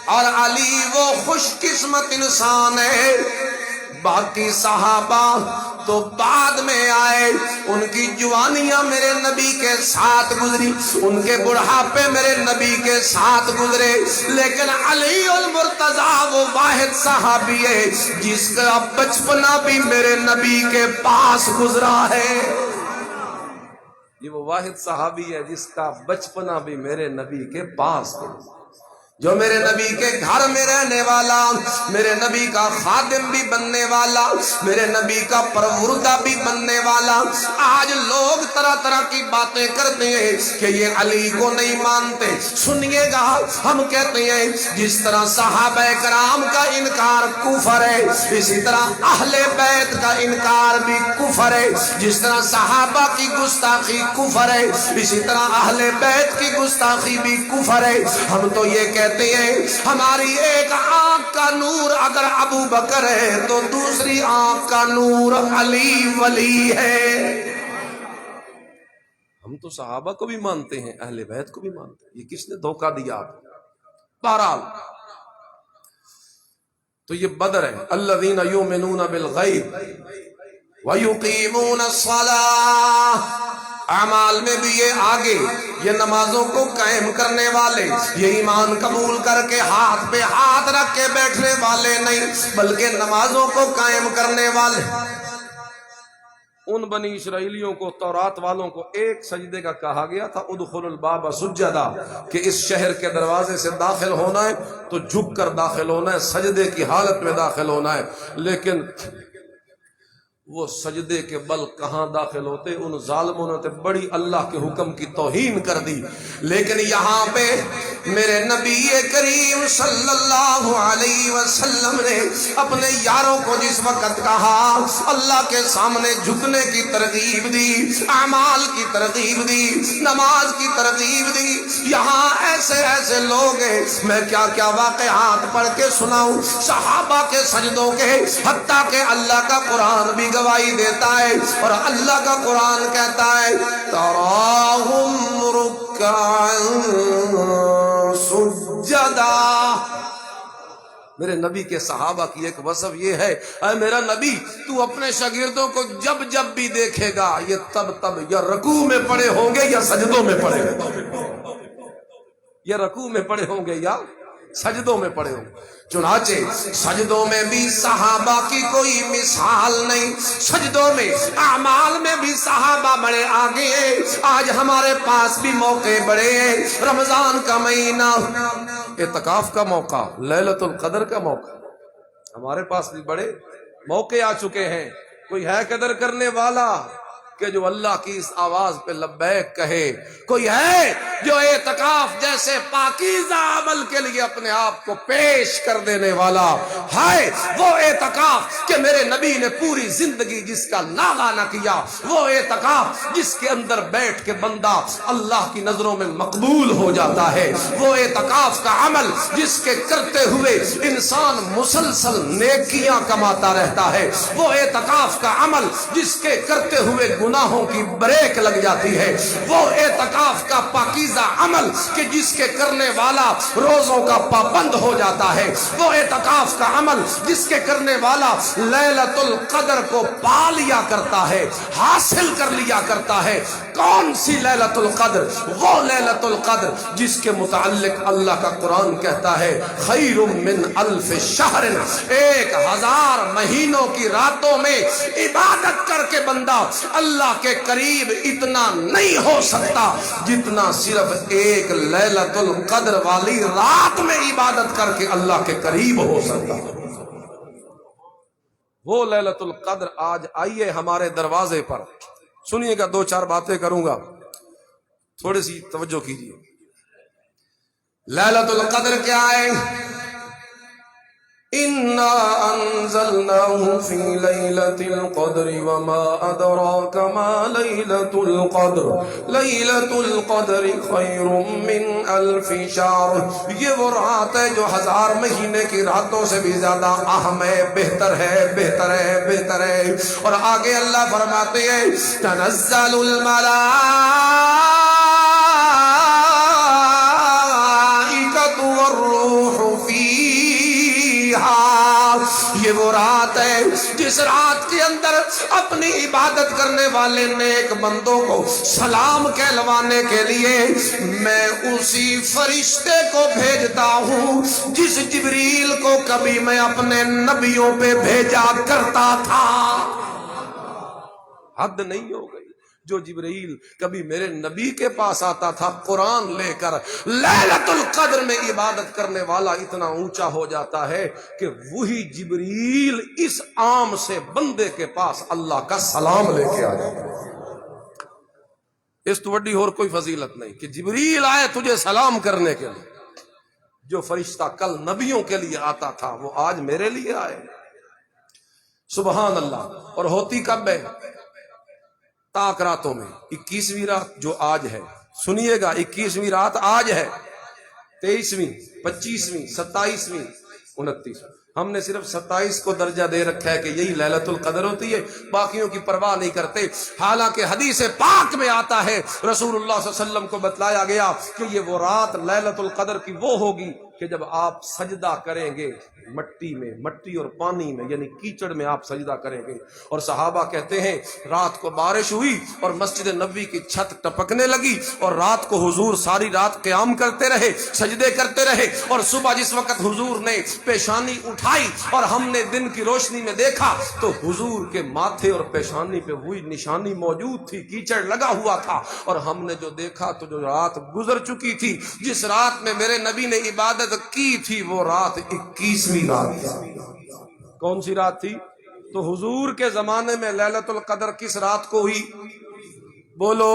اور علی وہ خوش قسمت انسان ہے، باقی صحابہ تو بعد میں آئے، ان کی جوانیاں میرے نبی کے ساتھ گزری، ان کے بڑھاپے میرے نبی کے ساتھ گزرے، لیکن علی المرتضیٰ وہ واحد صحابی ہے جس کا بچپنا بھی میرے نبی کے پاس گزرا ہے۔ یہ وہ واحد صحابی ہے جس کا بچپنا بھی میرے نبی کے پاس ہے، جو میرے نبی کے گھر میں رہنے والا، میرے نبی کا خادم بھی بننے والا، میرے نبی کا پروردہ بھی بننے والا۔ آج لوگ طرح طرح کی باتیں کرتے ہیں کہ یہ علی کو نہیں مانتے۔ سنیے گا، ہم کہتے ہیں جس طرح صحابہ کرام کا انکار کفر ہے، اسی طرح اہل بیت کا انکار بھی کفر ہے۔ جس طرح صحابہ کی گستاخی کفر ہے، اسی طرح اہل بیت کی گستاخی بھی کفر ہے۔ ہم تو یہ کہتے ہیں ہماری ایک آنکھ کا نور اگر ابو بکر ہے تو دوسری آنکھ کا نور علی ولی ہے۔ ہم تو صحابہ کو بھی مانتے ہیں، اہل بیت کو بھی مانتے ہیں، یہ کس نے دھوکہ دیا؟ بہرحال تو یہ بدر ہے، الذین یؤمنون بالغیب ویقیمون الصلاۃ۔ اعمال میں بھی یہ آگے، یہ نمازوں کو قائم کرنے والے، یہ ایمان قبول کر کے ہاتھ پہ ہاتھ رکھ کے بیٹھنے والے نہیں، بلکہ نمازوں کو قائم کرنے والے۔ ان بنی اسرائیلیوں کو، تورات والوں کو ایک سجدے کا کہا گیا تھا، ادخلوا الباب سجدا، کہ اس شہر کے دروازے سے داخل ہونا ہے تو جھک کر داخل ہونا ہے، سجدے کی حالت میں داخل ہونا ہے۔ لیکن وہ سجدے کے بل کہاں داخل ہوتے؟ ان ظالموں نے بڑی اللہ کے حکم کی توہین کر دی۔ لیکن یہاں پہ میرے نبی کریم صلی اللہ علیہ وسلم نے اپنے یاروں کو جس وقت کہا، اللہ کے سامنے جھکنے کی ترغیب دی، اعمال کی ترغیب دی، نماز کی ترغیب دی۔ یہاں ایسے ایسے لوگ ہیں، میں کیا کیا واقعات پڑھ کے سناؤں صحابہ کے سجدوں کے، حتیٰ کہ اللہ کا قرآن بھی گواہی دیتا ہے، اور اللہ کا قرآن کہتا ہے تراہم رکعا سجدا۔ میرے نبی کے صحابہ کی ایک وصف یہ ہے، اے میرا نبی تو اپنے شاگردوں کو جب جب بھی دیکھے گا یہ تب یا رکوع میں پڑے ہوں گے یا سجدوں میں پڑے ہوں گے، یا رکوع میں پڑے ہوں گے یا سجدوں میں پڑے ہوں گے۔ چنانچہ سجدوں میں بھی صحابہ کی کوئی مثال نہیں، سجدوں میں اعمال میں بھی صحابہ بڑے آگے ہیں۔ آج ہمارے پاس بھی موقع بڑے ہیں، رمضان کا مہینہ، اعتکاف کا موقع، لیلۃ القدر کا موقع، ہمارے پاس بھی بڑے موقع آ چکے ہیں۔ کوئی ہے قدر کرنے والا کہ جو اللہ کی اس آواز پہ لبیک کہے؟ کوئی ہے جو اعتکاف جیسے پاکیزہ عمل کے لیے اپنے آپ کو پیش کر دینے والا ہے؟ وہ اعتکاف کہ میرے نبی نے پوری زندگی جس کا ناغہ نہ کیا، وہ اعتکاف جس کے اندر بیٹھ کے بندہ اللہ کی نظروں میں مقبول ہو جاتا ہے، وہ اعتکاف کا عمل جس کے کرتے ہوئے انسان مسلسل نیکیاں کماتا رہتا ہے، وہ اعتکاف کا عمل جس کے کرتے ہوئے گناہوں کی بریک لگ جاتی ہے، وہ اعتکاف کا پاکیزہ عمل کہ جس کے کرنے والا روزوں کا پابند ہو جاتا ہے، وہ اعتکاف کا عمل جس کے کرنے والا لیلۃ القدر کو پا لیا کرتا ہے، حاصل کر لیا کرتا ہے۔ کون سی لیلۃ القدر؟ وہ لیلۃ القدر جس کے متعلق اللہ کا قرآن کہتا ہے خیر من الف شہر، 1000 مہینوں کی راتوں میں عبادت کر کے بندہ اللہ کے قریب اتنا نہیں ہو سکتا جتنا صرف ایک لیلۃ القدر والی رات میں عبادت کر کے اللہ کے قریب ہو سکتا۔ وہ لیلۃ القدر آج آئیے ہمارے دروازے پر۔ سنیے گا، 2-4 باتیں کروں گا، تھوڑی سی توجہ کیجیے۔ لیلۃ القدر کیا ہے؟ اِنَّا أَنزَلْنَاهُ فِي لَيْلَةِ الْقَدْرِ وَمَا أَدْرَاكَ مَا لَيْلَةُ الْقَدْرِ لَيْلَةُ الْقَدْرِ خَيْرٌ مِّنْ أَلْفِ شَهْرٍ۔ یہ وہ رات ہے جو 1000 مہینے کی راتوں سے بھی زیادہ اہم ہے، بہتر ہے، بہتر ہے، بہتر ہے۔ اور آگے اللہ فرماتے ہیں تَنَزَّلُ الْمَلَائِكَةُ وَالرُّوحُ فِيهَا یہ وہ رات ہے جس رات کے اندر اپنی عبادت کرنے والے نیک بندوں کو سلام کہلوانے کے لیے میں اسی فرشتے کو بھیجتا ہوں جس جبریل کو کبھی میں اپنے نبیوں پہ بھیجا کرتا تھا۔ حد نہیں ہو گئی، جو جبرائیل کبھی میرے نبی کے پاس آتا تھا قرآن لے کر، لیلۃ القدر میں عبادت کرنے والا اتنا اونچا ہو جاتا ہے کہ وہی جبرائیل اس عام سے بندے کے پاس اللہ کا سلام لے کے آ جاتا ہے۔ اس تو بڑی اور کوئی فضیلت نہیں کہ جبرائیل آئے تجھے سلام کرنے کے لیے۔ جو فرشتہ کل نبیوں کے لیے آتا تھا وہ آج میرے لیے آئے، سبحان اللہ۔ اور ہوتی کب ہے؟ تاک راتوں میں، 21ویں رات جو آج ہے، سنیے گا 21ویں رات آج ہے، 23ویں 25ویں 27ویں 29۔ ہم نے صرف 27 کو درجہ دے رکھا ہے کہ یہی لیلۃ القدر ہوتی ہے، باقیوں کی پرواہ نہیں کرتے۔ حالانکہ حدیث پاک میں آتا ہے، رسول اللہ صلی اللہ علیہ وسلم کو بتلایا گیا کہ یہ وہ رات لیلۃ القدر کی وہ ہوگی کہ جب آپ سجدہ کریں گے مٹی میں، مٹی اور پانی میں، یعنی کیچڑ میں آپ سجدہ کریں گے۔ اور صحابہ کہتے ہیں رات کو بارش ہوئی اور مسجد نبوی کی چھت ٹپکنے لگی، اور رات کو حضور ساری رات قیام کرتے رہے، سجدے کرتے رہے، اور صبح جس وقت حضور نے پیشانی اٹھائی اور ہم نے دن کی روشنی میں دیکھا تو حضور کے ماتھے اور پیشانی پہ وہی نشانی موجود تھی، کیچڑ لگا ہوا تھا۔ اور ہم نے جو دیکھا تو جو رات گزر چکی تھی، جس رات میں میرے نبی نے عبادت کی تھی، وہ رات 21ویں رات تھی۔ کون سی رات تھی؟ تو حضور کے زمانے میں لیلۃ القدر کس رات کو ہوئی؟ بولو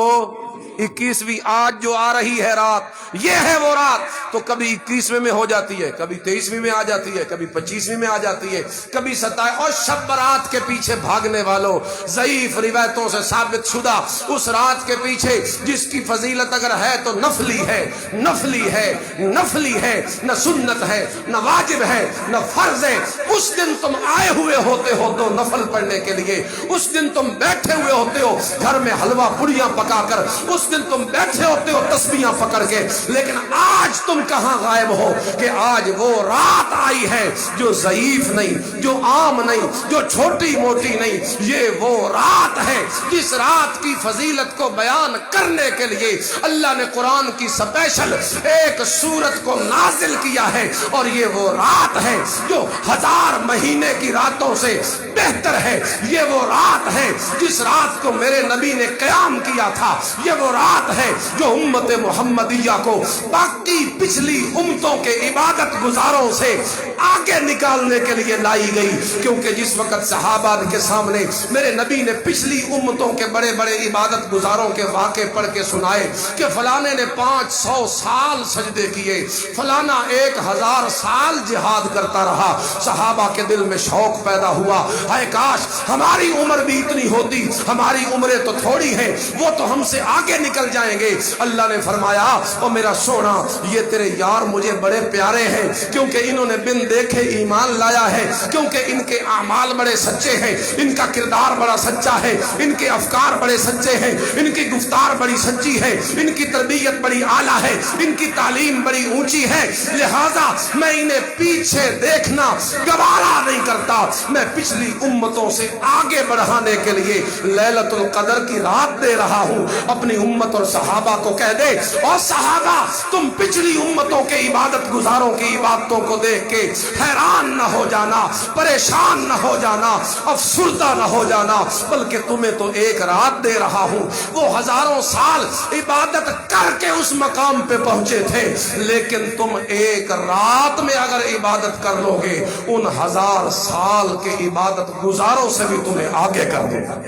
21ویں، آج جو آ رہی ہے رات، یہ ہے وہ رات۔ تو کبھی 21ویں میں ہو جاتی ہے، کبھی 23ویں میں آ جاتی ہے، کبھی 25ویں میں آ جاتی ہے، کبھی 27۔ اور شب برات کے پیچھے بھاگنے والوں، ضعیف روایتوں سے ثابت شدہ اس رات کے پیچھے جس کی فضیلت اگر ہے تو نفلی ہے، نفلی ہے، نفلی ہے، نہ سنت ہے، نہ واجب ہے، نہ فرض ہے۔ اس دن تم آئے ہوئے ہوتے ہو تو نفل پڑھنے کے لیے، اس دن تم بیٹھے ہوئے ہوتے ہو گھر میں حلوہ پوڑیاں پکا کر، اس دن تم بیٹھے ہوتے ہو تسبیحاں پکڑ کے، لیکن آج تم کہاں غائب ہو کہ آج وہ رات آئی ہے جو ضعیف نہیں، جو عام نہیں، جو چھوٹی موٹی نہیں، یہ وہ رات ہے جس رات کی فضیلت کو بیان کرنے کے لیے اللہ نے قرآن کی سپیشل ایک سورت کو نازل کیا ہے۔ اور یہ وہ رات ہے جو 1000 مہینے کی راتوں سے بہتر ہے۔ یہ وہ رات ہے جس رات کو میرے نبی نے قیام کیا تھا۔ یہ وہ رات ہے جو امت محمدیہ کو باقی پچھلی امتوں کے عبادت گزاروں سے آگے نکالنے کے لیے لائی گئی، کیونکہ جس وقت صحابہ کے سامنے میرے نبی نے پچھلی امتوں کے بڑے بڑے عبادت گزاروں کے واقعے پڑھ کے سنائے کہ فلانے نے 500 سال سجدے کیے، فلانا 1000 سال جہاد کرتا رہا، صحابہ کے دل میں شوق پیدا ہوا، اے کاش ہماری عمر بھی اتنی ہوتی، ہماری عمریں تو تھوڑی ہیں، وہ تو ہم سے آگے نکل جائیں گے۔ اللہ نے فرمایا او میرا سونا، یہ تیرے یار مجھے بڑے پیارے ہیں کیونکہ انہوں نے بن دیکھے ایمان لایا ہے، کیونکہ ان کے اعمال بڑے سچے ہیں، ان کا کردار بڑا سچا ہے، ان کے افکار بڑے سچے ہیں، ان کی گفتار بڑی سچی ہے، ان کی تربیت بڑی اعلیٰ ہے، ان کی تعلیم بڑی اونچی ہے، لہٰذا میں انہیں پیچھے دیکھنا گوارا نہیں کرتا، میں پچھلی امتوں سے آگے بڑھانے کے لیے لیلۃ القدر کی رات دے رہا ہوں۔ اپنی امت اور صحابہ کو کہہ دے، اور صحابہ تم پچھلی امتوں کے عبادت گزاروں کی عبادتوں کو دیکھ کے حیران نہ ہو جانا، پریشان نہ ہو جانا، افسردہ نہ ہو جانا، بلکہ تمہیں تو ایک رات دے رہا ہوں۔ وہ 1000 سال عبادت کر کے اس مقام پہ پہنچے تھے، لیکن تم ایک رات میں اگر عبادت کر لو گے ان 1000 سال کے عبادت گزاروں سے بھی تمہیں آگے کر دے گا۔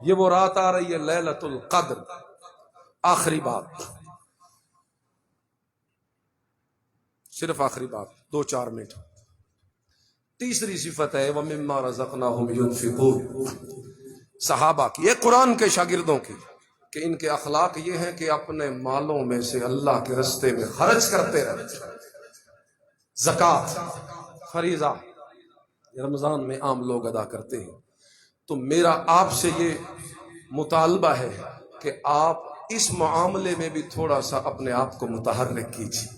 یہ وہ رات آ رہی ہے لیلۃ القدر۔ آخری بات، صرف آخری بات، 2-4 منٹ۔ تیسری صفت ہے وَمِمَّا رَزَقْنَاهُمْ يُنْفِقُونَ، صحابہ کی، یہ قرآن کے شاگردوں کی، کہ ان کے اخلاق یہ ہیں کہ اپنے مالوں میں سے اللہ کے رستے میں خرچ کرتے رہتے۔ زکوٰۃ فریضہ رمضان میں عام لوگ ادا کرتے ہیں، تو میرا آپ سے یہ مطالبہ ہے کہ آپ اس معاملے میں بھی تھوڑا سا اپنے آپ کو متحرک کیجیے۔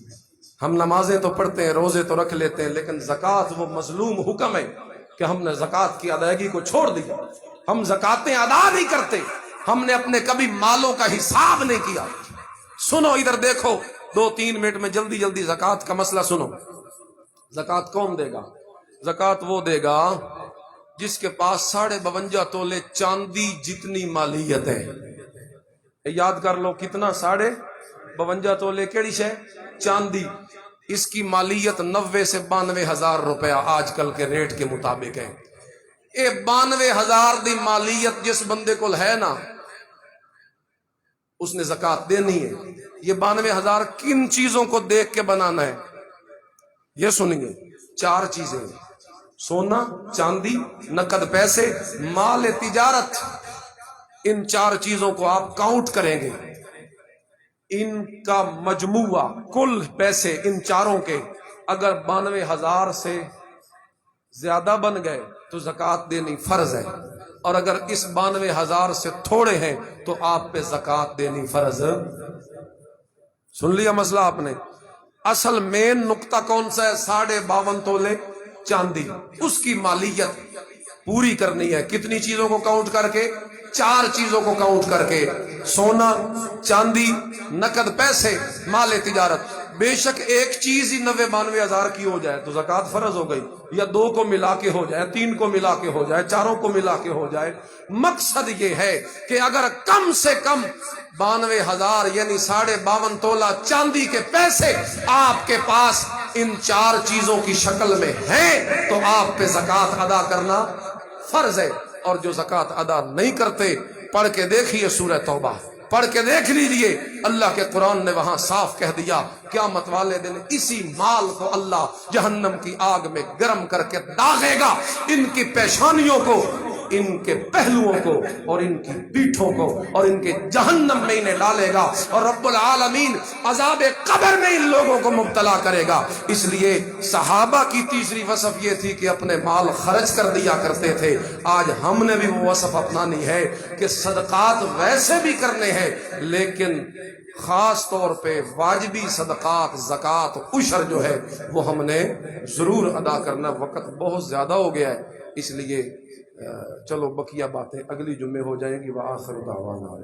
ہم نمازیں تو پڑھتے ہیں، روزے تو رکھ لیتے ہیں، لیکن زکوٰۃ وہ مظلوم حکم ہے کہ ہم نے زکوٰۃ کی ادائیگی کو چھوڑ دیا. ہم زکاتیں ادا نہیں کرتے، ہم نے اپنے کبھی مالوں کا حساب نہیں کیا. سنو ادھر دیکھو، 2-3 منٹ میں جلدی جلدی زکوٰۃ کا مسئلہ سنو. زکوٰۃ کون دے گا؟ زکوٰۃ وہ دے گا جس کے پاس 52.5 تولے چاندی جتنی مالیت ہے. یاد کر لو کتنا، 52.5 تولے کیڑی شے؟ چاندی. اس کی مالیت 90 سے 92 ہزار روپیہ آج کل کے ریٹ کے مطابق ہے. اے 92 ہزار دی مالیت جس بندے کو ہے نا، اس نے زکوٰۃ دینی ہے. یہ 92 ہزار کن چیزوں کو دیکھ کے بنانا ہے؟ یہ سنیے، 4 چیزیں: سونا، چاندی، نقد پیسے، مال تجارت. ان 4 چیزوں کو آپ کاؤنٹ کریں گے، ان کا مجموعہ کل پیسے ان چاروں کے اگر 92 ہزار سے زیادہ بن گئے تو زکوٰۃ دینی فرض ہے، اور اگر اس 92 ہزار سے تھوڑے ہیں تو آپ پہ زکوٰۃ دینی فرض. سن لیا مسئلہ آپ نے؟ اصل مین نقطہ کون سا ہے؟ 52.5 تولے چاندی. اس کی مالیت پوری کرنی ہے. کتنی چیزوں کو کاؤنٹ کر کے؟ 4 چیزوں کو کاؤنٹ کر کے: سونا، چاندی، نقد پیسے، مال تجارت. بے شک ایک چیز ہی 92 ہزار کی ہو جائے تو زکوٰۃ فرض ہو گئی، یا 2 کو ملا کے ہو جائے، 3 کو ملا کے ہو جائے، 4 کو ملا کے ہو جائے. مقصد یہ ہے کہ اگر کم سے کم 92 ہزار یعنی 52.5 تولہ چاندی کے پیسے آپ کے پاس ان 4 چیزوں کی شکل میں ہیں تو آپ پہ زکوٰۃ ادا کرنا فرض ہے. اور جو زکوٰۃ ادا نہیں کرتے، پڑھ کے دیکھیے سورہ توبہ، پڑھ کے دیکھ لیجئے. اللہ کے قرآن نے وہاں صاف کہہ دیا قیامت والے دن اسی مال کو اللہ جہنم کی آگ میں گرم کر کے داغے گا. ان کی پیشانیوں کو، ان کے پہلوؤں کو، اور ان کی پیٹھوں کو، اور ان کے جہنم میں انہیں ڈالے گا، اور رب العالمین عذاب قبر میں ان لوگوں کو مبتلا کرے گا. اس لیے صحابہ کی تیسری وصف یہ تھی کہ اپنے مال خرچ کر دیا کرتے تھے. آج ہم نے بھی وہ وصف اپنانی ہے کہ صدقات ویسے بھی کرنے ہیں، لیکن خاص طور پہ واجبی صدقات، زکوٰۃ، عشر جو ہے وہ ہم نے ضرور ادا کرنا. وقت بہت زیادہ ہو گیا ہے، اس لیے چلو بقیہ باتیں اگلی جمعے ہو جائیں گی. وآخر دعوانا